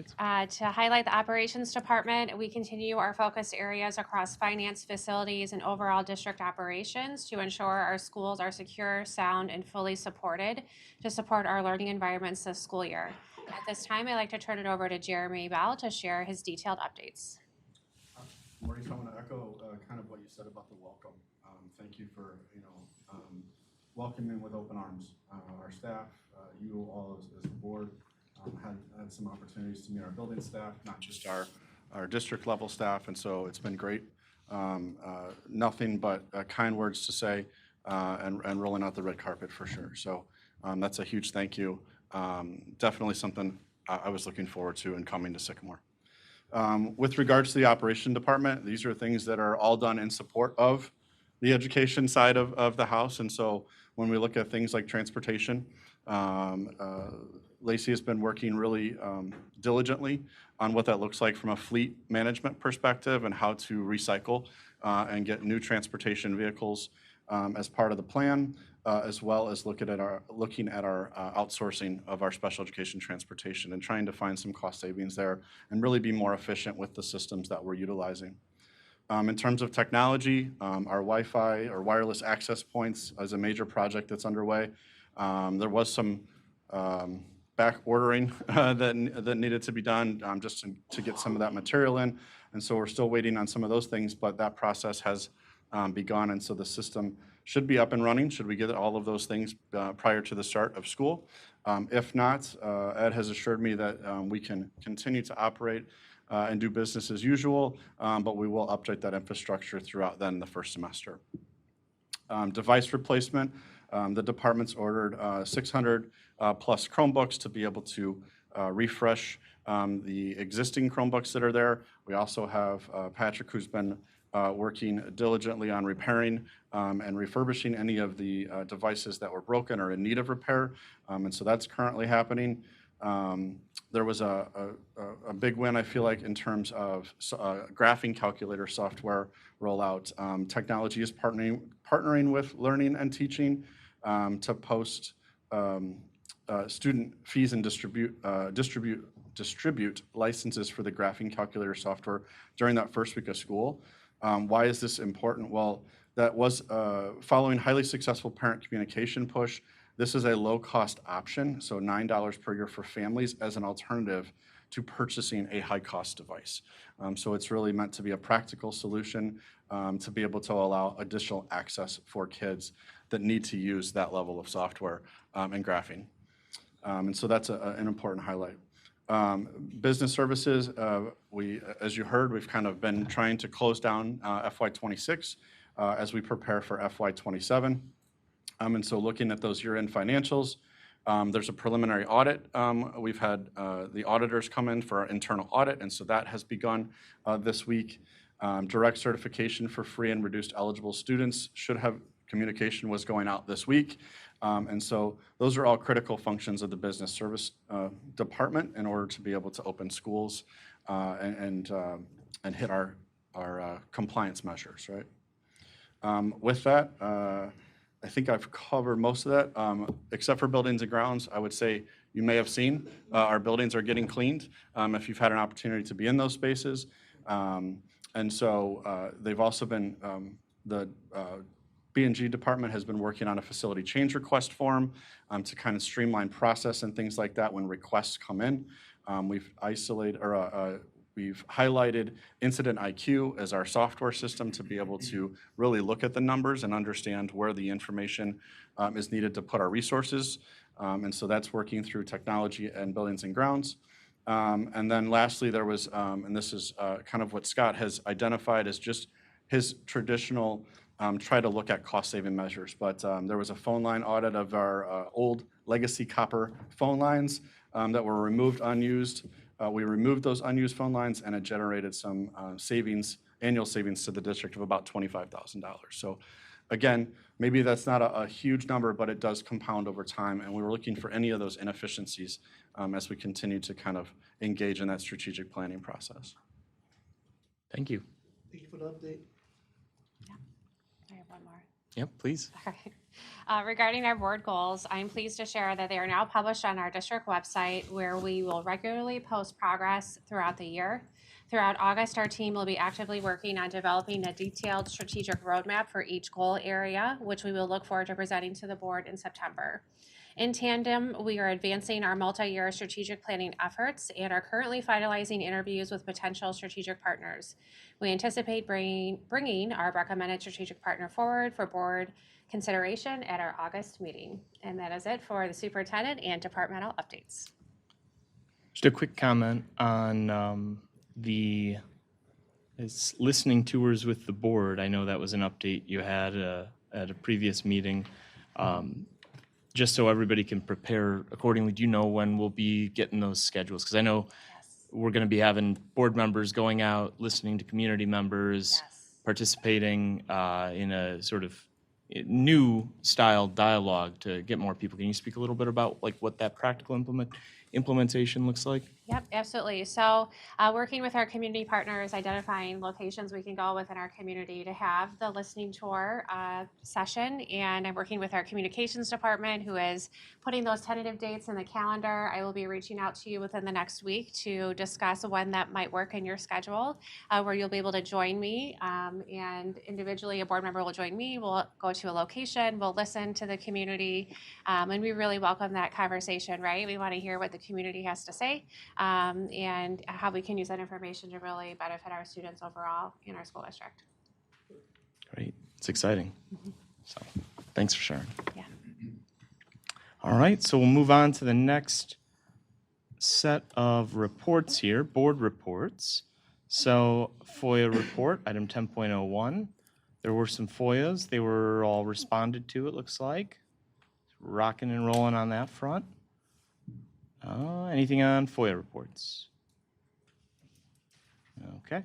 to highlight the operations department, we continue our focus areas across finance, facilities, and overall district operations to ensure our schools are secure, sound, and fully supported to support our learning environments this school year. At this time, I'd like to turn it over to Jeremy Bell to share his detailed updates. Maurice, I want to echo kind of what you said about the welcome. Thank you for, welcoming with open arms. Our staff, you all as the board, had some opportunities to meet our building staff, not just our district level staff, and so it's been great. Nothing but kind words to say, and rolling out the red carpet for sure. So that's a huge thank you. Definitely something I was looking forward to in coming to Sycamore. With regards to the operation department, these are things that are all done in support of the education side of the house. And so when we look at things like transportation, Lacey has been working really diligently on what that looks like from a fleet management perspective and how to recycle and get new transportation vehicles as part of the plan, as well as looking at our outsourcing of our special education transportation and trying to find some cost savings there and really be more efficient with the systems that we're utilizing. In terms of technology, our Wi-Fi or wireless access points is a major project that's underway. There was some back ordering that needed to be done just to get some of that material in. And so we're still waiting on some of those things, but that process has begun. And so the system should be up and running, should we get all of those things prior to the start of school. If not, Ed has assured me that we can continue to operate and do business as usual, but we will update that infrastructure throughout then the first semester. Device replacement, the department's ordered 600 plus Chromebooks to be able to refresh the existing Chromebooks that are there. We also have Patrick, who's been working diligently on repairing and refurbishing any of the devices that were broken or in need of repair, and so that's currently happening. There was a big win, I feel like, in terms of graphing calculator software rollout. Technology is partnering with learning and teaching to post student fees and distribute licenses for the graphing calculator software during that first week of school. Why is this important? Well, that was following highly successful parent communication push. This is a low-cost option, so $9 per year for families as an alternative to purchasing a high-cost device. So it's really meant to be a practical solution to be able to allow additional access for kids that need to use that level of software and graphing. And so that's an important highlight. Business services, as you heard, we've kind of been trying to close down FY26 as we prepare for FY27. And so looking at those year-end financials, there's a preliminary audit. We've had the auditors come in for our internal audit, and so that has begun this week. Direct certification for free and reduced eligible students should have communication was going out this week. And so those are all critical functions of the business service department in order to be able to open schools and hit our compliance measures, right? With that, I think I've covered most of that, except for buildings and grounds. I would say you may have seen our buildings are getting cleaned if you've had an opportunity to be in those spaces. And so they've also been, the B&G department has been working on a facility change request form to kind of streamline process and things like that when requests come in. We've highlighted Incident IQ as our software system to be able to really look at the numbers and understand where the information is needed to put our resources. And so that's working through technology and buildings and grounds. And then lastly, there was, and this is kind of what Scott has identified as just his traditional try to look at cost-saving measures. But there was a phone line audit of our old legacy copper phone lines that were removed unused. We removed those unused phone lines, and it generated some annual savings to the district of about $25,000. So again, maybe that's not a huge number, but it does compound over time, and we were looking for any of those inefficiencies as we continue to kind of engage in that strategic planning process. Thank you. Thank you for the update. I have one more. Yep, please. All right. Regarding our board goals, I'm pleased to share that they are now published on our district website, where we will regularly post progress throughout the year. Throughout August, our team will be actively working on developing a detailed strategic roadmap for each goal area, which we will look forward to presenting to the board in September. In tandem, we are advancing our multi-year strategic planning efforts and are currently finalizing interviews with potential strategic partners. We anticipate bringing our recommended strategic partner forward for board consideration at our August meeting. And that is it for the superintendent and departmental updates. Just a quick comment on the listening tours with the board. I know that was an update you had at a previous meeting. Just so everybody can prepare accordingly, do you know when we'll be getting those schedules? Because I know we're going to be having board members going out, listening to community members, participating in a sort of new style dialogue to get more people. Can you speak a little bit about like what that practical implementation looks like? Yep, absolutely. So working with our community partners, identifying locations we can go within our community to have the listening tour session. And I'm working with our communications department who is putting those tentative dates in the calendar. I will be reaching out to you within the next week to discuss when that might work in your schedule, where you'll be able to join me. And individually, a board member will join me. We'll go to a location, we'll listen to the community, and we really welcome that conversation, right? We want to hear what the community has to say. And how we can use that information to really benefit our students overall in our school district. Great. It's exciting. So thanks for sharing. Yeah. All right, so we'll move on to the next set of reports here, board reports. So FOIA report, item 10.01. There were some FOIAs. They were all responded to, it looks like. Rocking and rolling on that front. Anything on FOIA reports? Okay.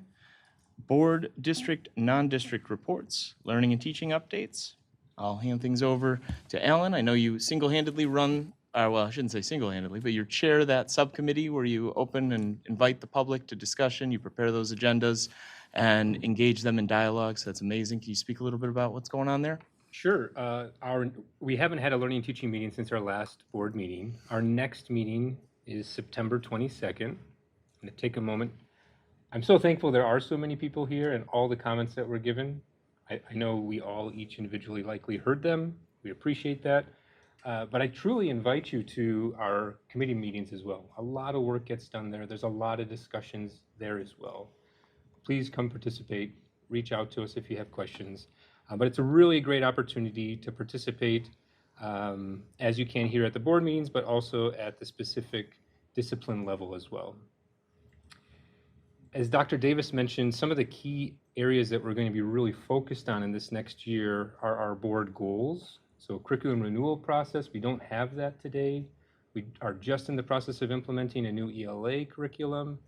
Board, district, non-district reports, learning and teaching updates. I'll hand things over to Alan. I know you single-handedly run, well, I shouldn't say single-handedly, but you chair that subcommittee where you open and invite the public to discussion, you prepare those agendas and engage them in dialogue. So that's amazing. Can you speak a little bit about what's going on there? Sure. We haven't had a learning and teaching meeting since our last board meeting. Our next meeting is September 22nd. I'm going to take a moment. I'm so thankful there are so many people here and all the comments that were given. I know we all each individually likely heard them. We appreciate that. But I truly invite you to our committee meetings as well. A lot of work gets done there. There's a lot of discussions there as well. Please come participate. Reach out to us if you have questions. But it's a really great opportunity to participate as you can here at the board meetings, but also at the specific discipline level as well. As Dr. Davis mentioned, some of the key areas that we're going to be really focused on in this next year are our board goals. So curriculum renewal process, we don't have that today. We are just in the process of implementing a new ELA curriculum.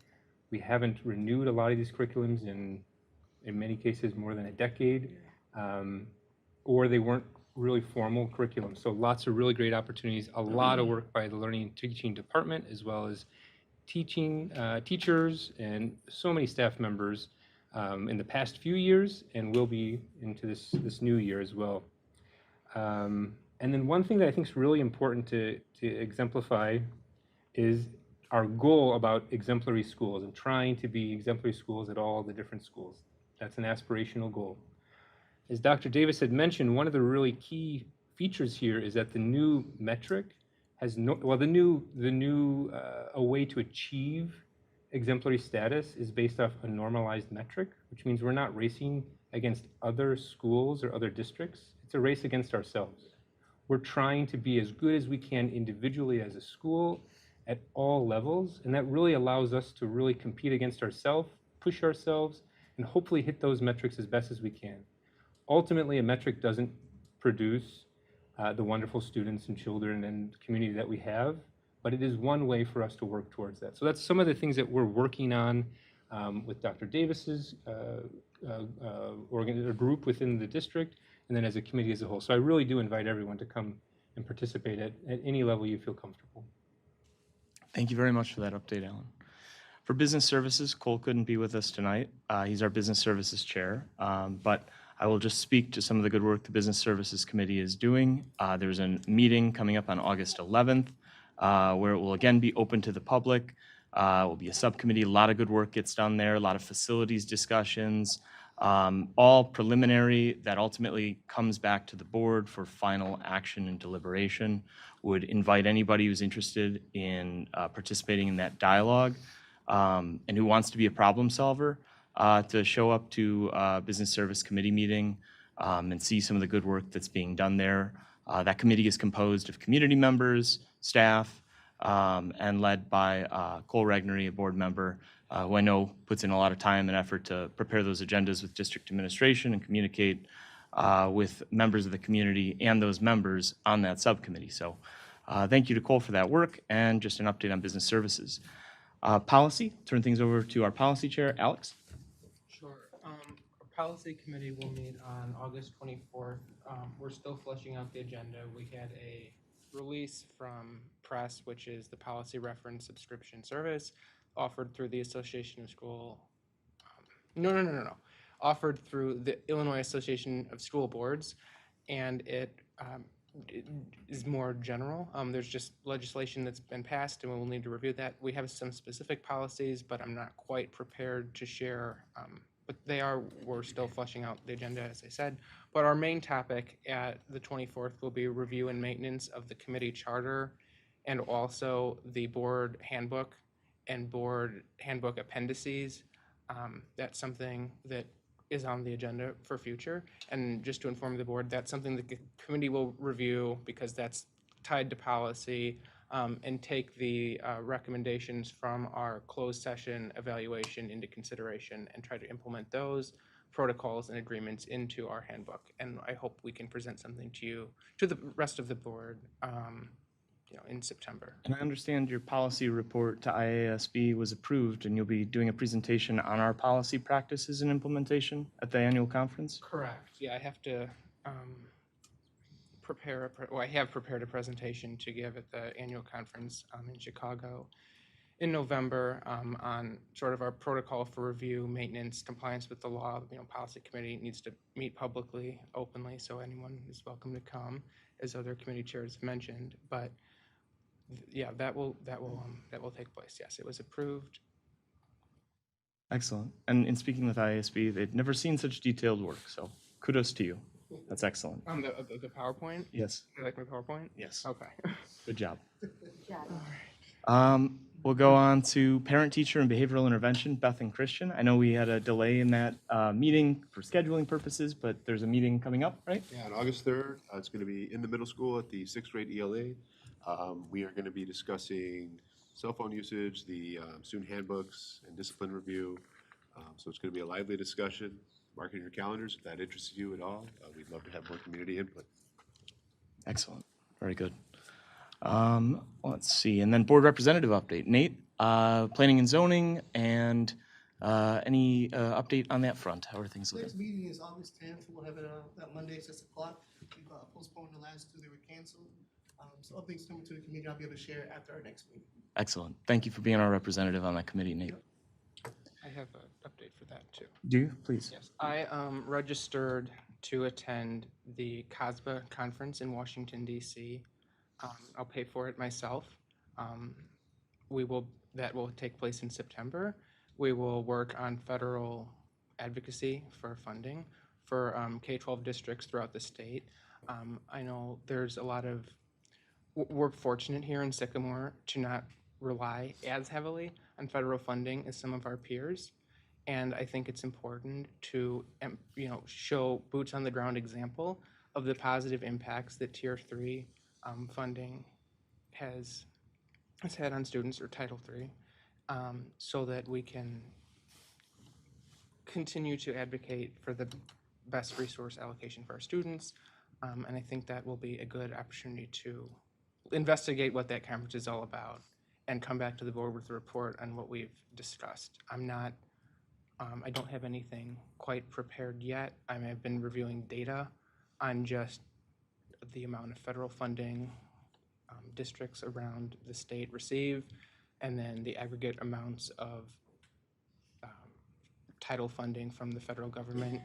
We haven't renewed a lot of these curriculums in many cases more than a decade. Or they weren't really formal curriculum. So lots of really great opportunities, a lot of work by the learning and teaching department, as well as teachers and so many staff members in the past few years and will be into this new year as well. And then one thing that I think is really important to exemplify is our goal about exemplary schools and trying to be exemplary schools at all the different schools. That's an aspirational goal. As Dr. Davis had mentioned, one of the really key features here is that the new metric has a way to achieve exemplary status is based off a normalized metric, which means we're not racing against other schools or other districts. It's a race against ourselves. We're trying to be as good as we can individually as a school at all levels, and that really allows us to really compete against ourselves, push ourselves, and hopefully hit those metrics as best as we can. Ultimately, a metric doesn't produce the wonderful students and children and community that we have, but it is one way for us to work towards that. So that's some of the things that we're working on with Dr. Davis's group within the district, and then as a committee as a whole. So I really do invite everyone to come and participate at any level you feel comfortable. Thank you very much for that update, Alan. For business services, Cole couldn't be with us tonight. He's our business services chair, but I will just speak to some of the good work the Business Services Committee is doing. There's a meeting coming up on August 11th where it will again be open to the public. It will be a subcommittee. A lot of good work gets done there, a lot of facilities discussions, All preliminary that ultimately comes back to the board for final action and deliberation. Would invite anybody who's interested in participating in that dialogue and who wants to be a problem solver to show up to a Business Service Committee meeting and see some of the good work that's being done there. That committee is composed of community members, staff, and led by Cole Regnery, a board member, who I know puts in a lot of time and effort to prepare those agendas with district administration and communicate with members of the community and those members on that subcommittee. So thank you to Cole for that work, and just an update on business services. Policy, turn things over to our policy chair, Alex. Sure. Our policy committee will meet on August 24th. We're still fleshing out the agenda. We had a release from press, which is the policy reference subscription service offered through the Association of School. No. Offered through the Illinois Association of School Boards, and it is more general. There's just legislation that's been passed, and we'll need to review that. We have some specific policies, but I'm not quite prepared to share. But we're still fleshing out the agenda, as I said. But our main topic at the 24th will be review and maintenance of the committee charter, and also the board handbook and board handbook appendices. That's something that is on the agenda for future. And just to inform the board, that's something that the committee will review because that's tied to policy, and take the recommendations from our closed session evaluation into consideration and try to implement those protocols and agreements into our handbook. And I hope we can present something to you, to the rest of the board, in September. And I understand your policy report to IASB was approved, and you'll be doing a presentation on our policy practices and implementation at the annual conference? Correct. Yeah, I have to I have prepared a presentation to give at the annual conference in Chicago in November on sort of our protocol for review, maintenance, compliance with the law. Policy committee needs to meet publicly, openly, so anyone is welcome to come, as other committee chairs have mentioned. But yeah, that will take place. Yes, it was approved. Excellent. And in speaking with IASB, they'd never seen such detailed work, so kudos to you. That's excellent. The PowerPoint? Yes. You like my PowerPoint? Yes. Okay. Good job. Good job. We'll go on to parent, teacher, and behavioral intervention, Beth and Christian. I know we had a delay in that meeting for scheduling purposes, but there's a meeting coming up, right? Yeah, on August 3rd, it's going to be in the middle school at the 6th grade ELA. We are going to be discussing cell phone usage, the student handbooks, and discipline review. So it's going to be a lively discussion. Mark in your calendars if that interests you at all. We'd love to have more community input. Excellent. Very good. Let's see. And then board representative update. Nate, planning and zoning, and any update on that front? How are things looking? Next meeting is August 10th. We'll have it that Monday at 6 o'clock. We've postponed the last two. They were canceled. So updates coming to the committee I'll be able to share after our next meeting. Excellent. Thank you for being our representative on that committee, Nate. I have an update for that too. Do you? Please. Yes. I registered to attend the COSBA conference in Washington, D.C. I'll pay for it myself. That will take place in September. We will work on federal advocacy for funding for K-12 districts throughout the state. I know there's a lot of, we're fortunate here in Sycamore to not rely as heavily on federal funding as some of our peers. And I think it's important to, show boots on the ground example of the positive impacts that Tier 3 funding has had on students, or Title III, so that we can continue to advocate for the best resource allocation for our students. And I think that will be a good opportunity to investigate what that conference is all about and come back to the board with a report on what we've discussed. I don't have anything quite prepared yet. I've been reviewing data on just the amount of federal funding districts around the state receive, and then the aggregate amounts of title funding from the federal government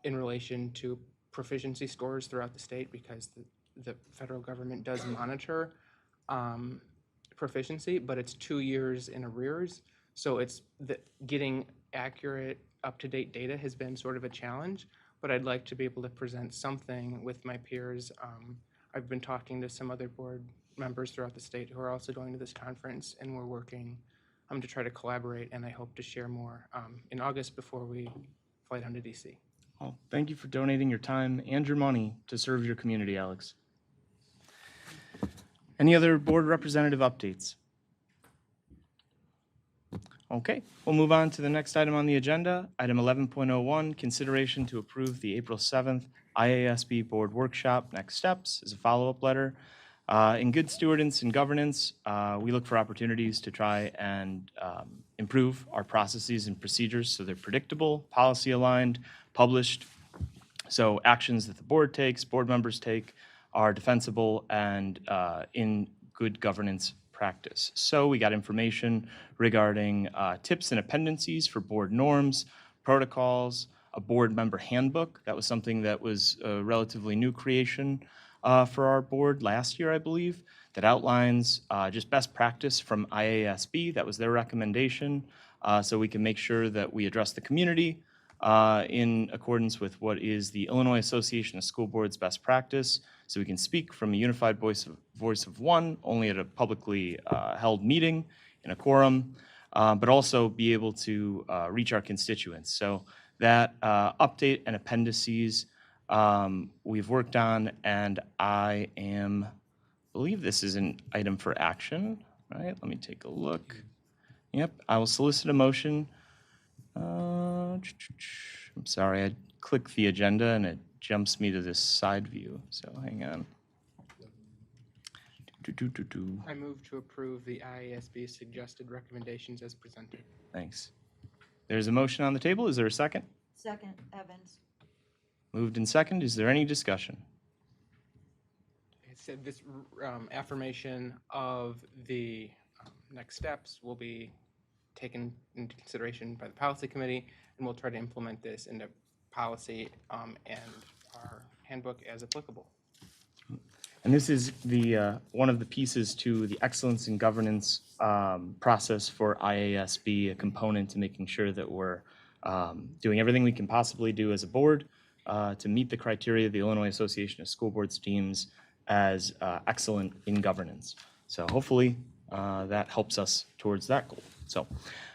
in relation to proficiency scores throughout the state, because the federal government does monitor proficiency, but it's 2 years in arrears. So it's getting accurate up-to-date data has been sort of a challenge, but I'd like to be able to present something with my peers. I've been talking to some other board members throughout the state who are also going to this conference, and we're working to try to collaborate, and I hope to share more in August before we fly down to DC. Well, thank you for donating your time and your money to serve your community, Alex. Any other board representative updates? Okay, we'll move on to the next item on the agenda. Item 11.01, consideration to approve the April 7th IASB Board Workshop Next Steps as a follow-up letter. In good stewardance and governance, we look for opportunities to try and improve our processes and procedures so they're predictable, policy-aligned, published, so actions that the board takes, board members take, are defensible and in good governance practice. So we got information regarding tips and appendices for board norms, protocols, a board member handbook. That was something that was a relatively new creation for our board last year, I believe, that outlines just best practice from IASB. That was their recommendation, so we can make sure that we address the community in accordance with what is the Illinois Association of School Boards best practice, so we can speak from a unified voice of one, only at a publicly held meeting in a quorum, but also be able to reach our constituents. So that update and appendices we've worked on, and I believe this is an item for action, right? Let me take a look. Yep, I will solicit a motion. I'm sorry, I clicked the agenda and it jumps me to this side view, so hang on. I move to approve the IASB suggested recommendations as presented. Thanks. There's a motion on the table. Is there a second? Second, Evans. Moved in second. Is there any discussion? It said this affirmation of the next steps will be taken into consideration by the policy committee, and we'll try to implement this into policy and our handbook as applicable. And this is the one of the pieces to the excellence in governance process for IASB, a component to making sure that we're doing everything we can possibly do as a board to meet the criteria the Illinois Association of School Boards deems as excellent in governance. So hopefully that helps us towards that goal. So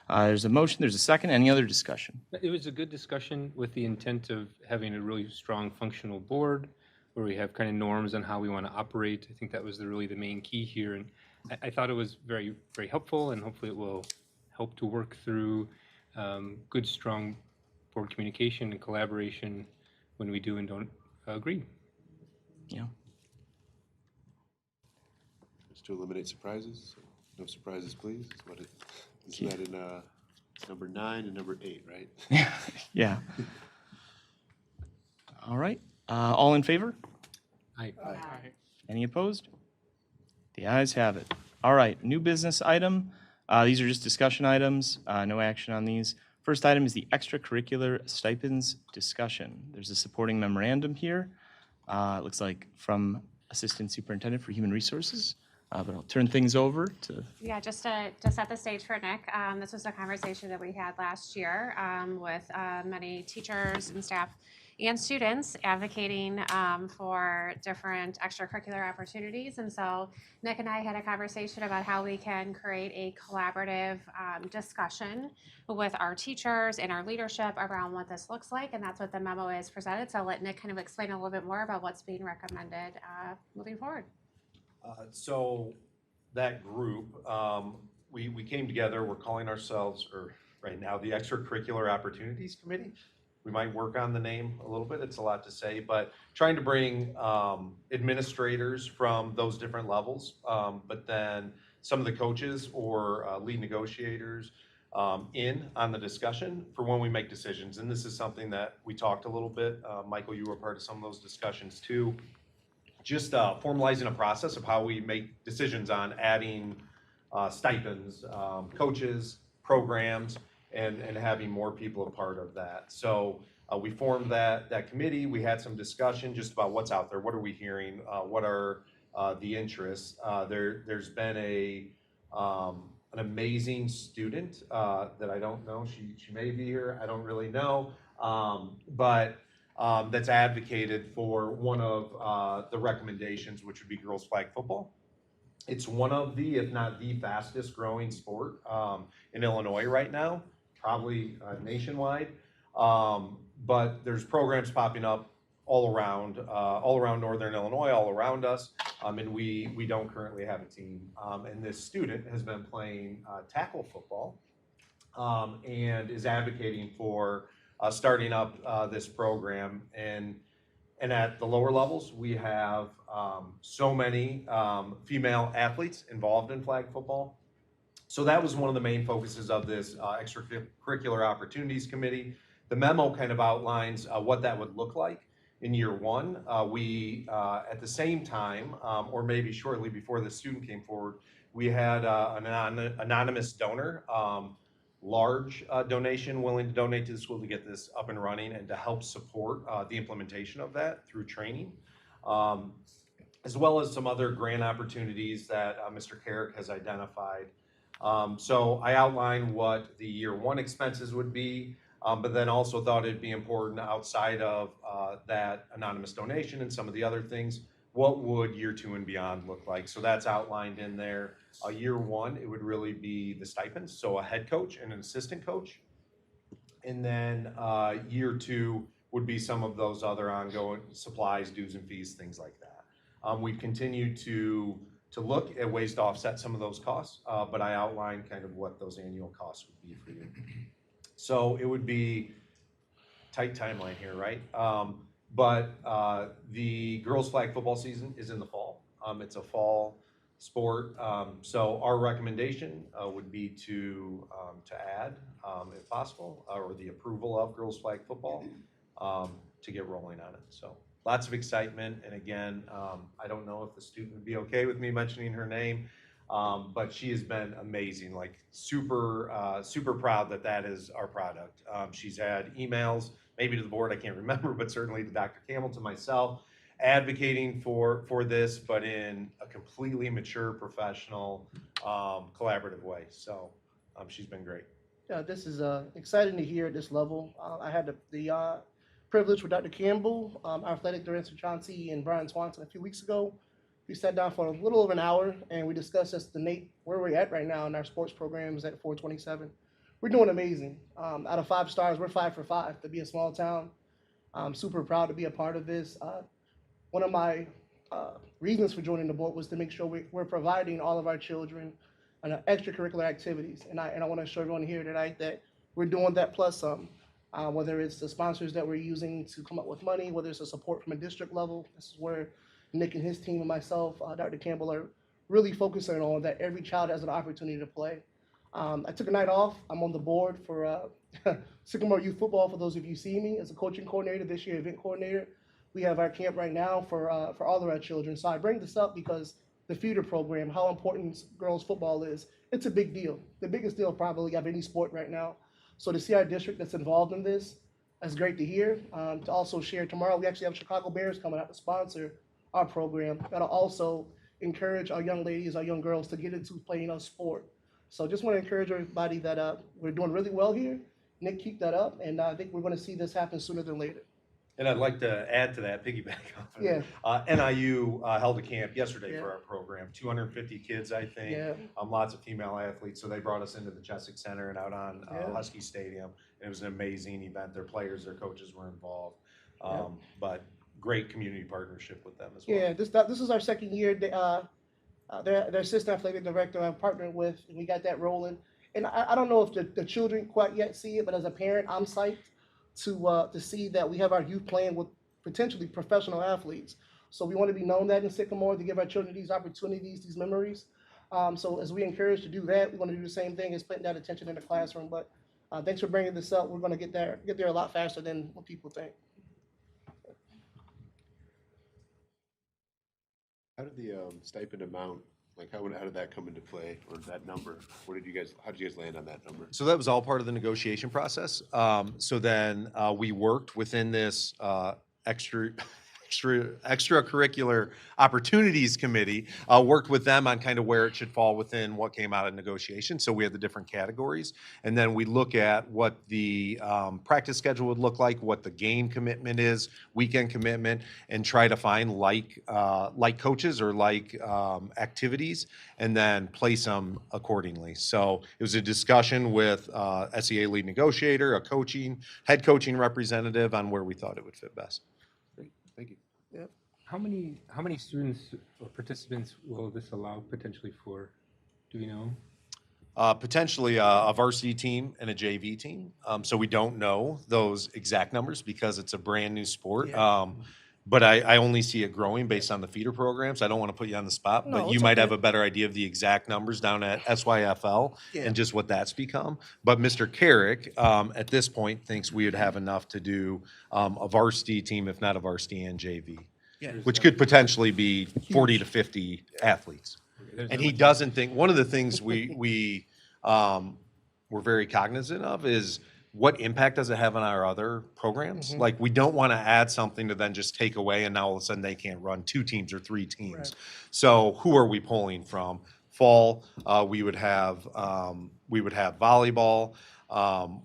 there's a motion, there's a second. Any other discussion? It was a good discussion with the intent of having a really strong functional board where we have kind of norms on how we want to operate. I think that was really the main key here. And I thought it was very, very helpful, and hopefully it will help to work through good, strong board communication and collaboration when we do and don't agree. Yeah. Just to eliminate surprises. No surprises, please. Is that in number 9 and number 8, right? Yeah. All right. All in favor? Aye. Aye. Any opposed? The ayes have it. All right, new business item. These are just discussion items, no action on these. First item is the extracurricular stipends discussion. There's a supporting memorandum here. It looks like from Assistant Superintendent for Human Resources. But I'll turn things over to. Yeah, just to set the stage for Nick, this was a conversation that we had last year with many teachers and staff and students advocating for different extracurricular opportunities. And so Nick and I had a conversation about how we can create a collaborative discussion with our teachers and our leadership around what this looks like. And that's what the memo is presented. So I'll let Nick kind of explain a little bit more about what's being recommended moving forward. So that group, we came together, we're calling ourselves, or right now, the Extracurricular Opportunities Committee. We might work on the name a little bit, it's a lot to say, but trying to bring administrators from those different levels, but then some of the coaches or lead negotiators in on the discussion for when we make decisions. And this is something that we talked a little bit. Michael, you were part of some of those discussions too. Just formalizing a process of how we make decisions on adding stipends, coaches, programs, and having more people a part of that. So we formed that committee. We had some discussion just about what's out there. What are we hearing? What are the interests? There's been an amazing student that I don't know. She may be here. I don't really know. But that's advocated for one of the recommendations, which would be girls flag football. It's one of the, if not the fastest growing sport in Illinois right now, probably nationwide. But there's programs popping up all around Northern Illinois, all around us, and we don't currently have a team. And this student has been playing tackle football and is advocating for starting up this program. And at the lower levels, we have so many female athletes involved in flag football. So that was one of the main focuses of this extracurricular opportunities committee. The memo kind of outlines what that would look like in year one. We, at the same time, or maybe shortly before the student came forward, we had an anonymous donor, large donation, willing to donate to the school to get this up and running and to help support the implementation of that through training, as well as some other grant opportunities that Mr. Carrick has identified. So I outlined what the year one expenses would be, but then also thought it'd be important outside of that anonymous donation and some of the other things, what would year two and beyond look like? So that's outlined in there. Year one, it would really be the stipends, so a head coach and an assistant coach. And then year two would be some of those other ongoing supplies, dues and fees, things like that. We've continued to look at ways to offset some of those costs, but I outlined kind of what those annual costs would be for you. So it would be tight timeline here, right? But the girls flag football season is in the fall. It's a fall sport. So our recommendation would be to add, if possible, or the approval of girls flag football to get rolling on it. So lots of excitement. And again, I don't know if the student would be okay with me mentioning her name, but she has been amazing, like super proud that that is our product. She's had emails, maybe to the board, I can't remember, but certainly to Dr. Campbell, to myself, advocating for this, but in a completely mature, professional, collaborative way. So she's been great. Yeah, this is exciting to hear at this level. I had the privilege with Dr. Campbell, our athletic director Chauncey and Brian Swanson a few weeks ago. We sat down for a little over an hour and we discussed just where we're at right now in our sports programs at 427. We're doing amazing. Out of 5 stars, we're 5 for 5 to be a small town. I'm super proud to be a part of this. One of my reasons for joining the board was to make sure we're providing all of our children extracurricular activities. And I want to show everyone here tonight that we're doing that plus some. Whether it's the sponsors that we're using to come up with money, whether it's the support from a district level. This is where Nick and his team and myself, Dr. Campbell, are really focusing on that every child has an opportunity to play. I took a night off. I'm on the board for Sycamore Youth Football, for those of you who see me, as a coaching coordinator, this year event coordinator. We have our camp right now for all of our children. So I bring this up because the feeder program, how important girls football is, it's a big deal. The biggest deal probably of any sport right now. So to see our district that's involved in this, that's great to hear. To also share tomorrow, we actually have Chicago Bears coming out to sponsor our program. That'll also encourage our young ladies, our young girls to get into playing a sport. So just want to encourage everybody that we're doing really well here. Nick, keep that up, and I think we're going to see this happen sooner than later. And I'd like to add to that, piggyback off of Yeah. NIU held a camp yesterday for our program, 250 kids, I think. Yeah. Lots of female athletes. So they brought us into the Cheswick Center and out on Husky Stadium. And it was an amazing event. Their players, their coaches were involved. But great community partnership with them as well. Yeah, this is our second year. Their assistant athletic director I've partnered with, and we got that rolling. And I don't know if the children quite yet see it, but as a parent, I'm psyched to see that we have our youth playing with potentially professional athletes. So we want to be known that in Sycamore, to give our children these opportunities, these memories. So as we encourage to do that, we want to do the same thing as putting that attention in the classroom. But thanks for bringing this up. We're going to get there a lot faster than what people think. How did the stipend amount, like how did that come into play, or that number? How did you guys land on that number? So that was all part of the negotiation process. So then we worked within this extracurricular opportunities committee, worked with them on kind of where it should fall within what came out of negotiation. So we have the different categories, and then we look at what the practice schedule would look like, what the game commitment is, weekend commitment, and try to find like coaches or like activities, and then place them accordingly. So it was a discussion with SEA lead negotiator, a head coaching representative on where we thought it would fit best. Great, thank you. Yep. How many students or participants will this allow potentially for? Do we know? Potentially a varsity team and a JV team. So we don't know those exact numbers because it's a brand new sport. Yeah. But I only see it growing based on the feeder programs. I don't want to put you on the spot, No, but you it's might okay. have a better idea of the exact numbers down at SYFL Yeah. and just what that's become. But Mr. Carrick, at this point, thinks we would have enough to do a varsity team, if not a varsity and JV, Yeah. which could potentially be 40 to 50 athletes. And he doesn't think, one of the things we're very cognizant of is what impact does it have on our other programs? Mhm. Like, we don't want to add something to then just take away and now all of a sudden they can't run 2 teams or 3 teams. Right. So who are we pulling from? Fall, we would have volleyball,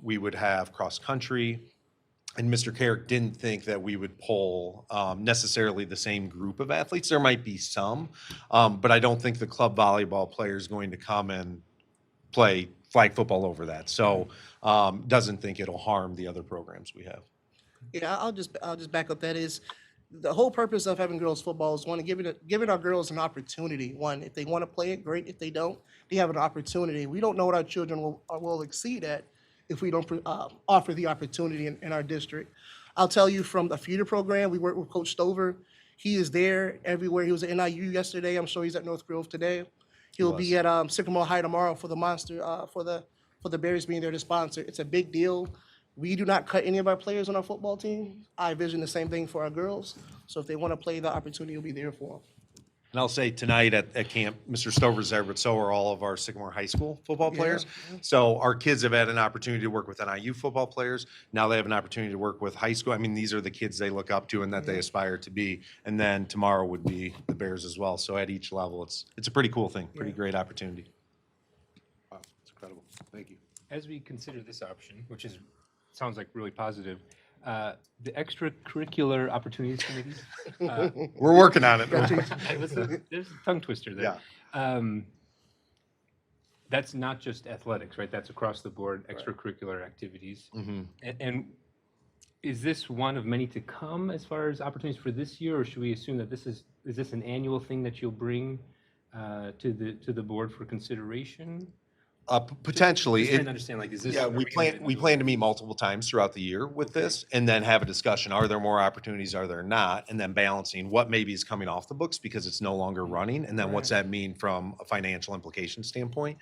we would have cross country. And Mr. Carrick didn't think that we would pull necessarily the same group of athletes. There might be some, but I don't think the club volleyball player is going to come and play flag football over that. So doesn't think it'll harm the other programs we have. Yeah, I'll just back up. That is, the whole purpose of having girls football is one, giving our girls an opportunity. One, if they want to play it, great. If they don't, they have an opportunity. We don't know what our children will exceed at if we don't offer the opportunity in our district. I'll tell you from the feeder program, we work with Coach Stover. He is there everywhere. He was at NIU yesterday. I'm sure he's at North Grove today. He'll be at Sycamore High tomorrow for the Monster, for the Bears being there to sponsor. It's a big deal. We do not cut any of our players on our football team. I envision the same thing for our girls. So if they want to play, the opportunity will be there for them. And I'll say tonight at camp, Mr. Stover's there, but so are all of our Sycamore High School football Yeah, players. yeah. So our kids have had an opportunity to work with NIU football players. Now they have an opportunity to work with high school. I mean, these are the kids they look up to and that they aspire to be. And then tomorrow would be the Bears as well. So at each level, it's a pretty cool thing, pretty great opportunity. Wow, it's incredible. Thank you. As we consider this option, which sounds like really positive, the extracurricular opportunities committee. We're working on it. There's a tongue twister there. Yeah. That's not just athletics, right? That's across the board extracurricular activities. Mm-hmm. And is this one of many to come as far as opportunities for this year, or should we assume that is this an annual thing that you'll bring to the board for consideration? Potentially. Just trying to understand, like, is this? Yeah, are we gonna plan to meet multiple times throughout the year with this, and then have a discussion. Are there more opportunities? Are there not? And then balancing what maybe is coming off the books because it's no longer running, and then what's that mean from a financial implication standpoint?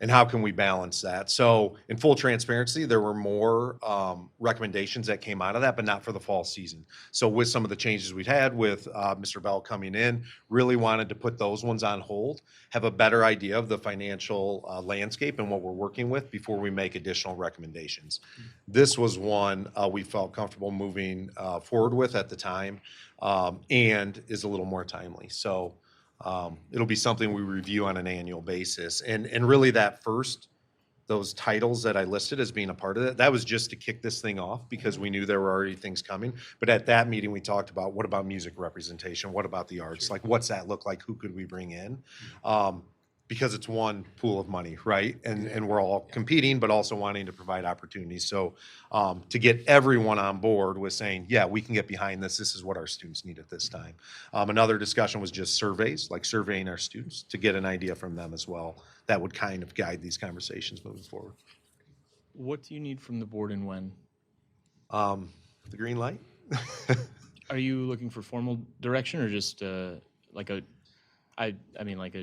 And how can we balance that? So in full transparency, there were more recommendations that came out of that, but not for the fall season. So with some of the changes we've had with Mr. Bell coming in, really wanted to put those ones on hold, have a better idea of the financial landscape and what we're working with before we make additional recommendations. This was one we felt comfortable moving forward with at the time, and is a little more timely. So it'll be something we review on an annual basis. And really those titles that I listed as being a part of it, that was just to kick this thing off because we knew there were already things coming. But at that meeting, we talked about what about music representation? What about the arts? Like, what's that look like? Who could we bring in? Because it's one pool of money, right? And we're all competing, but also wanting to provide opportunities. So to get everyone on board with saying, yeah, we can get behind this. This is what our students need at this time. Another discussion was just surveys, like surveying our students to get an idea from them as well. That would kind of guide these conversations moving forward. What do you need from the board and when? The green light? Are you looking for formal direction or just like a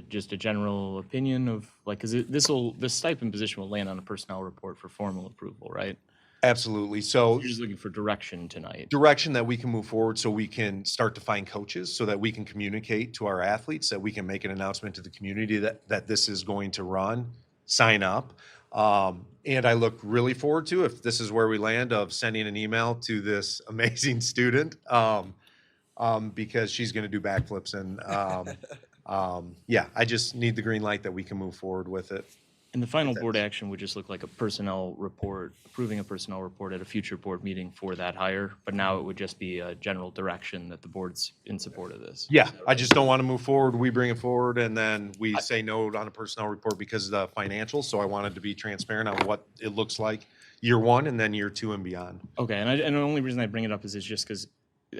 just a general opinion of like, because this stipend position will land on a personnel report for formal approval, right? Absolutely. So you're just looking for direction tonight. Direction that we can move forward so we can start to find coaches so that we can communicate to our athletes, that we can make an announcement to the community that this is going to run, sign up. And I look really forward to, if this is where we land, of sending an email to this amazing student because she's going to do backflips. And yeah, I just need the green light that we can move forward with it. And the final board action would just look like a personnel report, approving a personnel report at a future board meeting for that hire. But now it would just be a general direction that the board's in support of this. Yeah, I just don't want to move forward. We bring it forward and then we say no on a personnel report because of the financials. So I wanted to be transparent on what it looks like year one and then year two and beyond. Okay, and the only reason I bring it up is just because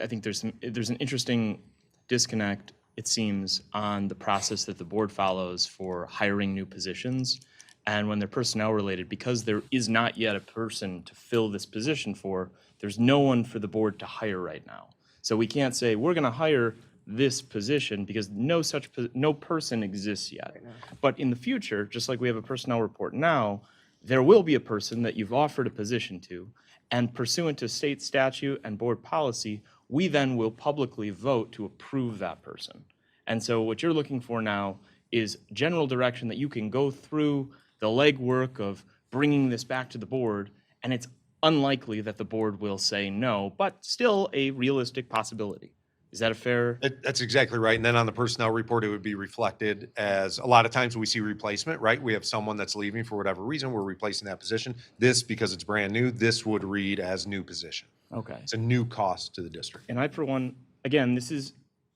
I think there's an interesting disconnect, it seems, on the process that the board follows for hiring new positions. And when they're personnel related, because there is not yet a person to fill this position for, there's no one for the board to hire right now. So we can't say, we're gonna hire this position because no person exists yet. But in the future, just like we have a personnel report now, there will be a person that you've offered a position to, and pursuant to state statute and board policy, we then will publicly vote to approve that person. And so what you're looking for now is general direction that you can go through the legwork of bringing this back to the board, and it's unlikely that the board will say no, but still a realistic possibility. Is that a fair? That's exactly right. And then on the personnel report, it would be reflected as a lot of times we see replacement, right? We have someone that's leaving for whatever reason, we're replacing that position. This, because it's brand new, this would read as new position. Okay. It's a new cost to the district. And I, for one, again,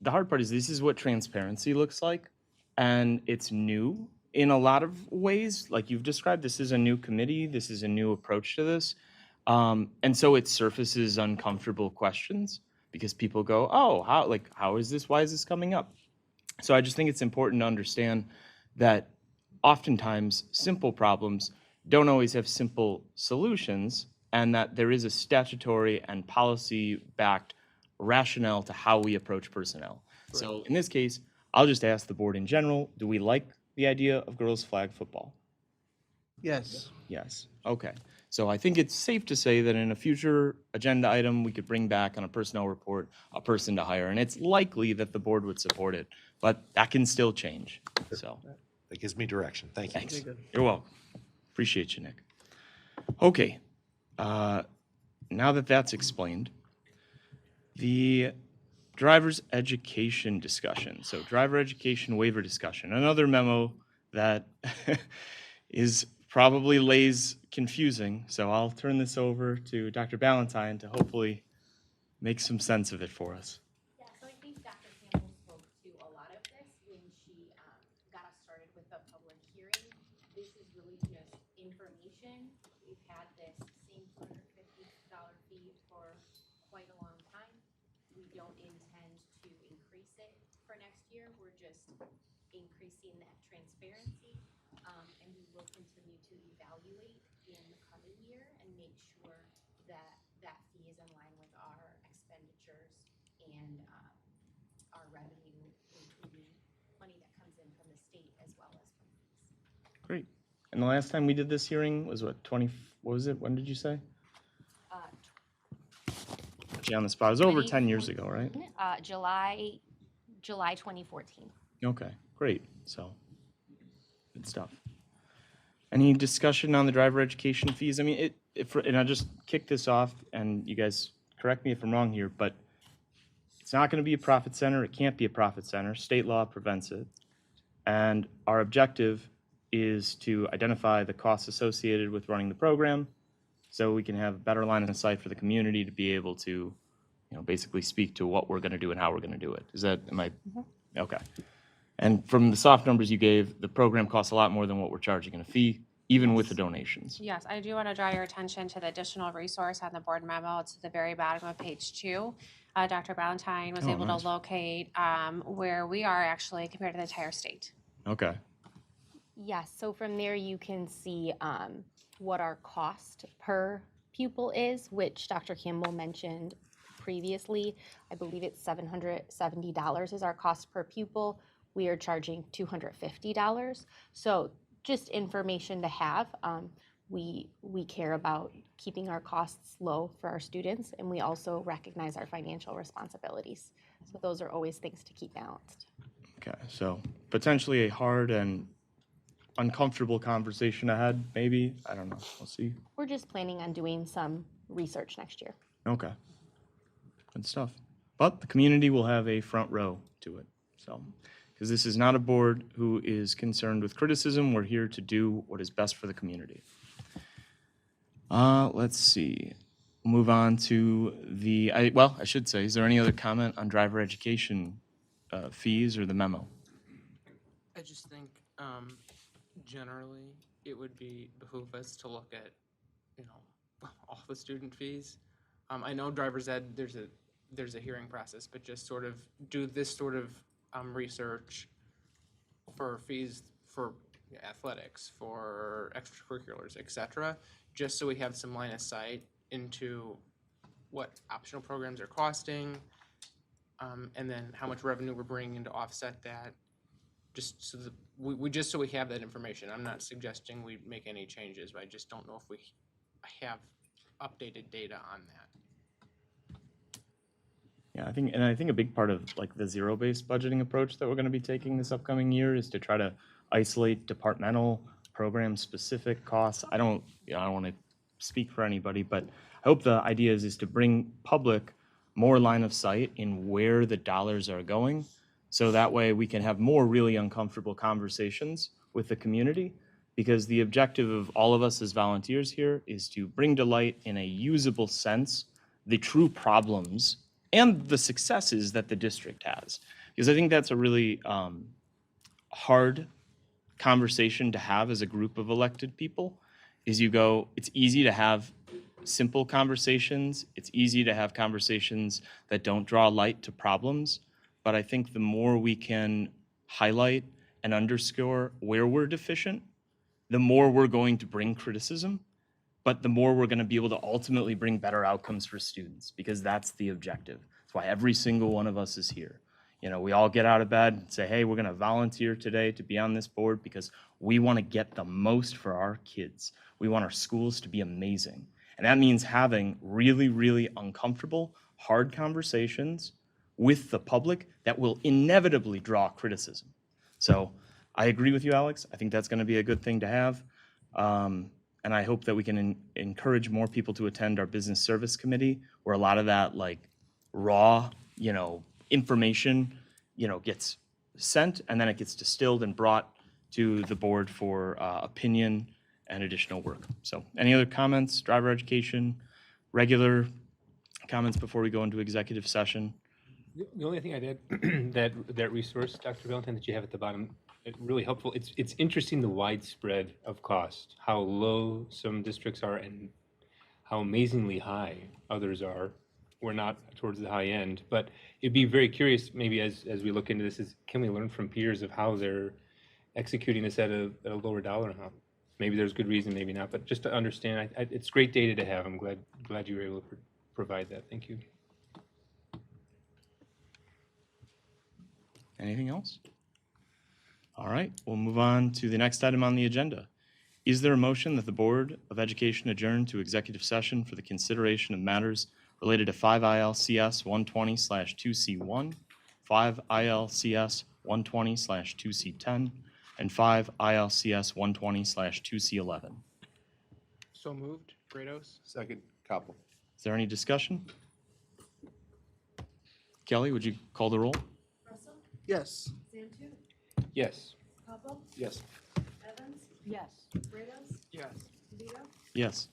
the hard part is this is what transparency looks like, and it's new in a lot of ways. Like you've described, this is a new committee, this is a new approach to this. And so it surfaces uncomfortable questions because people go, oh, how is this? Why is this coming up? So I just think it's important to understand that oftentimes simple problems don't always have simple solutions, and that there is a statutory and policy-backed rationale to how we approach personnel. So in this case, I'll just ask the board in general, do we like the idea of girls flag football? Yes. Yes, okay. So I think it's safe to say that in a future agenda item, we could bring back on a personnel report a person to hire, and it's likely that the board would support it, but that can still change, so. That gives me direction. Thank you. Thanks. You're welcome. Appreciate you, Nick. Okay, now that that's explained, the driver's education discussion. So driver education waiver discussion, another memo that is probably lays confusing. So I'll turn this over to Dr. Ballantyne to hopefully make some sense of it for us. Yeah, so I think Dr. Campbell spoke to a lot of this when she got us started with the public hearing. This is really just information. We've had this same $250 fee for quite a long time. We don't intend to increase it for next year. We're just increasing that transparency. And we will continue to evaluate in the coming year and make sure that that fee is in line with our expenditures and our revenue, including money that comes in from the state as well as from fees. Great. And the last time we did this hearing was what, what was it? When did you say? Put you on the spot. It was over 10 years ago, right? July 2014. Okay, great. So, good stuff. Any discussion on the driver education fees? I mean, and I'll just kick this off, and you guys correct me if I'm wrong here, but it's not going to be a profit center. It can't be a profit center. State law prevents it. And our objective is to identify the costs associated with running the program so we can have a better line of sight for the community to be able to, basically speak to what we're going to do and how we're going to do it. Okay. And from the soft numbers you gave, the program costs a lot more than what we're charging in a fee, even with the donations. Yes, I do want to draw your attention to the additional resource on the board memo. It's at the very bottom of page 2. Dr. Ballantyne was able nice. to locate where we are actually compared to the entire state. Okay. Yes, so from there you can see what our cost per pupil is, which Dr. Campbell mentioned previously. I believe it's $770 is our cost per pupil. We are charging $250. So just information to have. We care about keeping our costs low for our students, and we also recognize our financial responsibilities. So those are always things to keep balanced. Okay, so potentially a hard and uncomfortable conversation ahead, maybe? I don't know. We'll see. We're just planning on doing some research next year. Okay. Good stuff. But the community will have a front row to it. So, because this is not a board who is concerned with criticism, we're here to do what is best for the community. Let's see. Move on to the, I should say, is there any other comment on driver education fees or the memo? I just think, generally, it would behoove us to look at, all the student fees. I know driver's ed, there's a hearing process, but just sort of do this sort of research for fees for athletics, for extracurriculars, et cetera, just so we have some line of sight into what optional programs are costing, and then how much revenue we're bringing in to offset that. Just so that just so we have that information. I'm not suggesting we make any changes, but I just don't know if we have updated data on that. Yeah, I think a big part of like the zero-based budgeting approach that we're going to be taking this upcoming year is to try to isolate departmental program-specific costs. I don't want to speak for anybody, but I hope the idea is to bring public more line of sight in where the dollars are going, so that way we can have more really uncomfortable conversations with the community, because the objective of all of us as volunteers here is to bring to light in a usable sense the true problems and the successes that the district has. Because I think that's a really hard conversation to have as a group of elected people, is it's easy to have simple conversations. It's easy to have conversations that don't draw light to problems. But I think the more we can highlight and underscore where we're deficient, the more we're going to bring criticism, but the more we're going to be able to ultimately bring better outcomes for students, because that's the objective. That's why every single one of us is here. We all get out of bed and say, hey, we're going to volunteer today to be on this board because we want to get the most for our kids. We want our schools to be amazing. And that means having really, really uncomfortable, hard conversations with the public that will inevitably draw criticism. So I agree with you, Alex. I think that's going to be a good thing to have. And I hope that we can encourage more people to attend our business service committee, where a lot of that like raw, information, gets sent, and then it gets distilled and brought to the board for opinion and additional work. So any other comments, driver education, regular comments before we go into executive session? The only thing I'd add, that resource, Dr. Valentine, that you have at the bottom, really helpful. It's interesting the widespread of cost, how low some districts are and how amazingly high others are. We're not towards the high end, but it'd be very curious, maybe as we look into this, is can we learn from peers of how they're executing this at a lower dollar amount? Maybe there's good reason, maybe not, but just to understand, it's great data to have. I'm glad you were able to provide that. Thank you. Anything else? All right, we'll move on to the next item on the agenda. Is there a motion that the Board of Education adjourn to executive session for the consideration of matters related to 5 ILCS 120/2C1, 5 ILCS 120/2C10, and 5 ILCS 120/2C11? So moved, Grados. Second, Koppel. Is there any discussion? Kelly, would you call the roll? Russell? Yes. Santu? Yes. Koppel? Yes. Evans? Yes. Grados? Yes. Vito? Yes.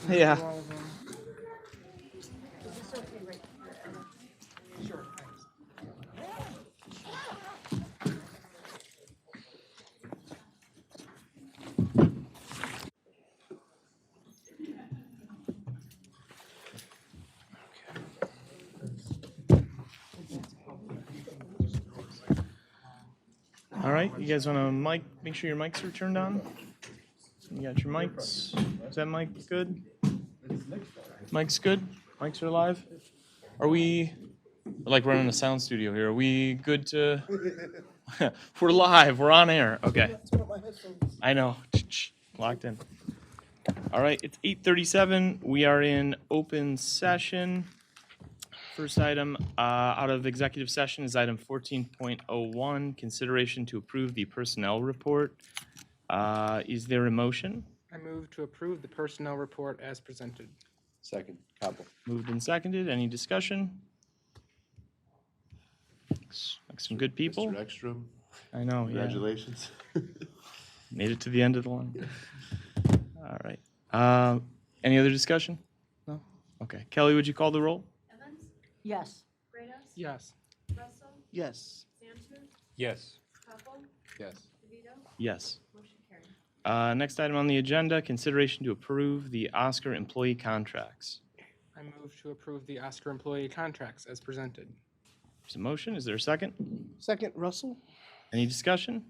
Yeah. Sure, thanks. All right, you guys want to make sure your mics are turned on? You got your mics? Is that mic good? Mic's good? Mics are live? Are we, we're like running a sound studio here. Are we good to, we're live, we're on air. Okay. I know, locked in. All right, it's 8:37. We are in open session. First item out of executive session is item 14.01, consideration to approve the personnel report. Is there a motion? I move to approve the personnel report as presented. Second, Cobble. Moved and seconded. Any discussion? Looks like some good people. Mr. Ekstrom, I know, yeah. congratulations. Made it to the end of the line. All right. Any other discussion? No? Okay. Kelly, would you call the roll? Evans? Yes. Brados? Yes. Russell? Yes. Samtu? Yes. Koppel? Yes. DeVito? Yes. Motion carried. Next item on the agenda, consideration to approve the Oscar employee contracts. I move to approve the Oscar employee contracts as presented. There's a motion. Is there a second? Second, Russell. Any discussion?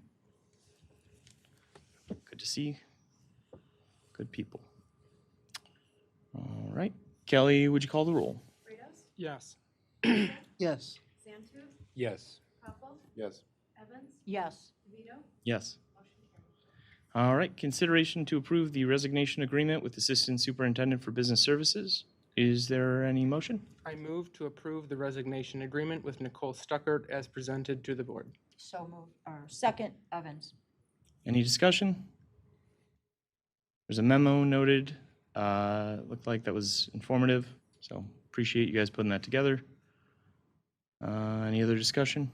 Good to see good people. All right. Kelly, would you call the roll? Brados? Yes. Yes. Samtu? Yes. Koppel? Yes. Evans? Yes. DeVito? Yes. Motion carried. All right. Consideration to approve the resignation agreement with Assistant Superintendent for Business Services. Is there any motion? I move to approve the resignation agreement with Nicole Stuckert as presented to the board. So moved, or second, Evans. Any discussion? There's a memo noted. Looked like that was informative, so appreciate you guys putting that together. Any other discussion?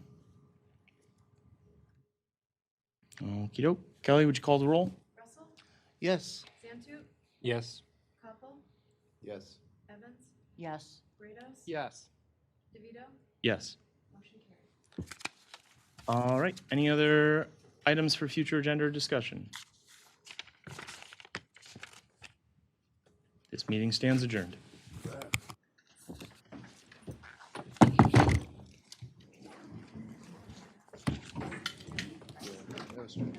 Okey doke. Kelly, would you call the roll? Russell? Yes. Samtu? Yes. Koppel? Yes. Evans? Yes. Brados? Yes. DeVito? Yes. Motion carried. All right. Any other items for future agenda or discussion? This meeting stands adjourned. That was strange.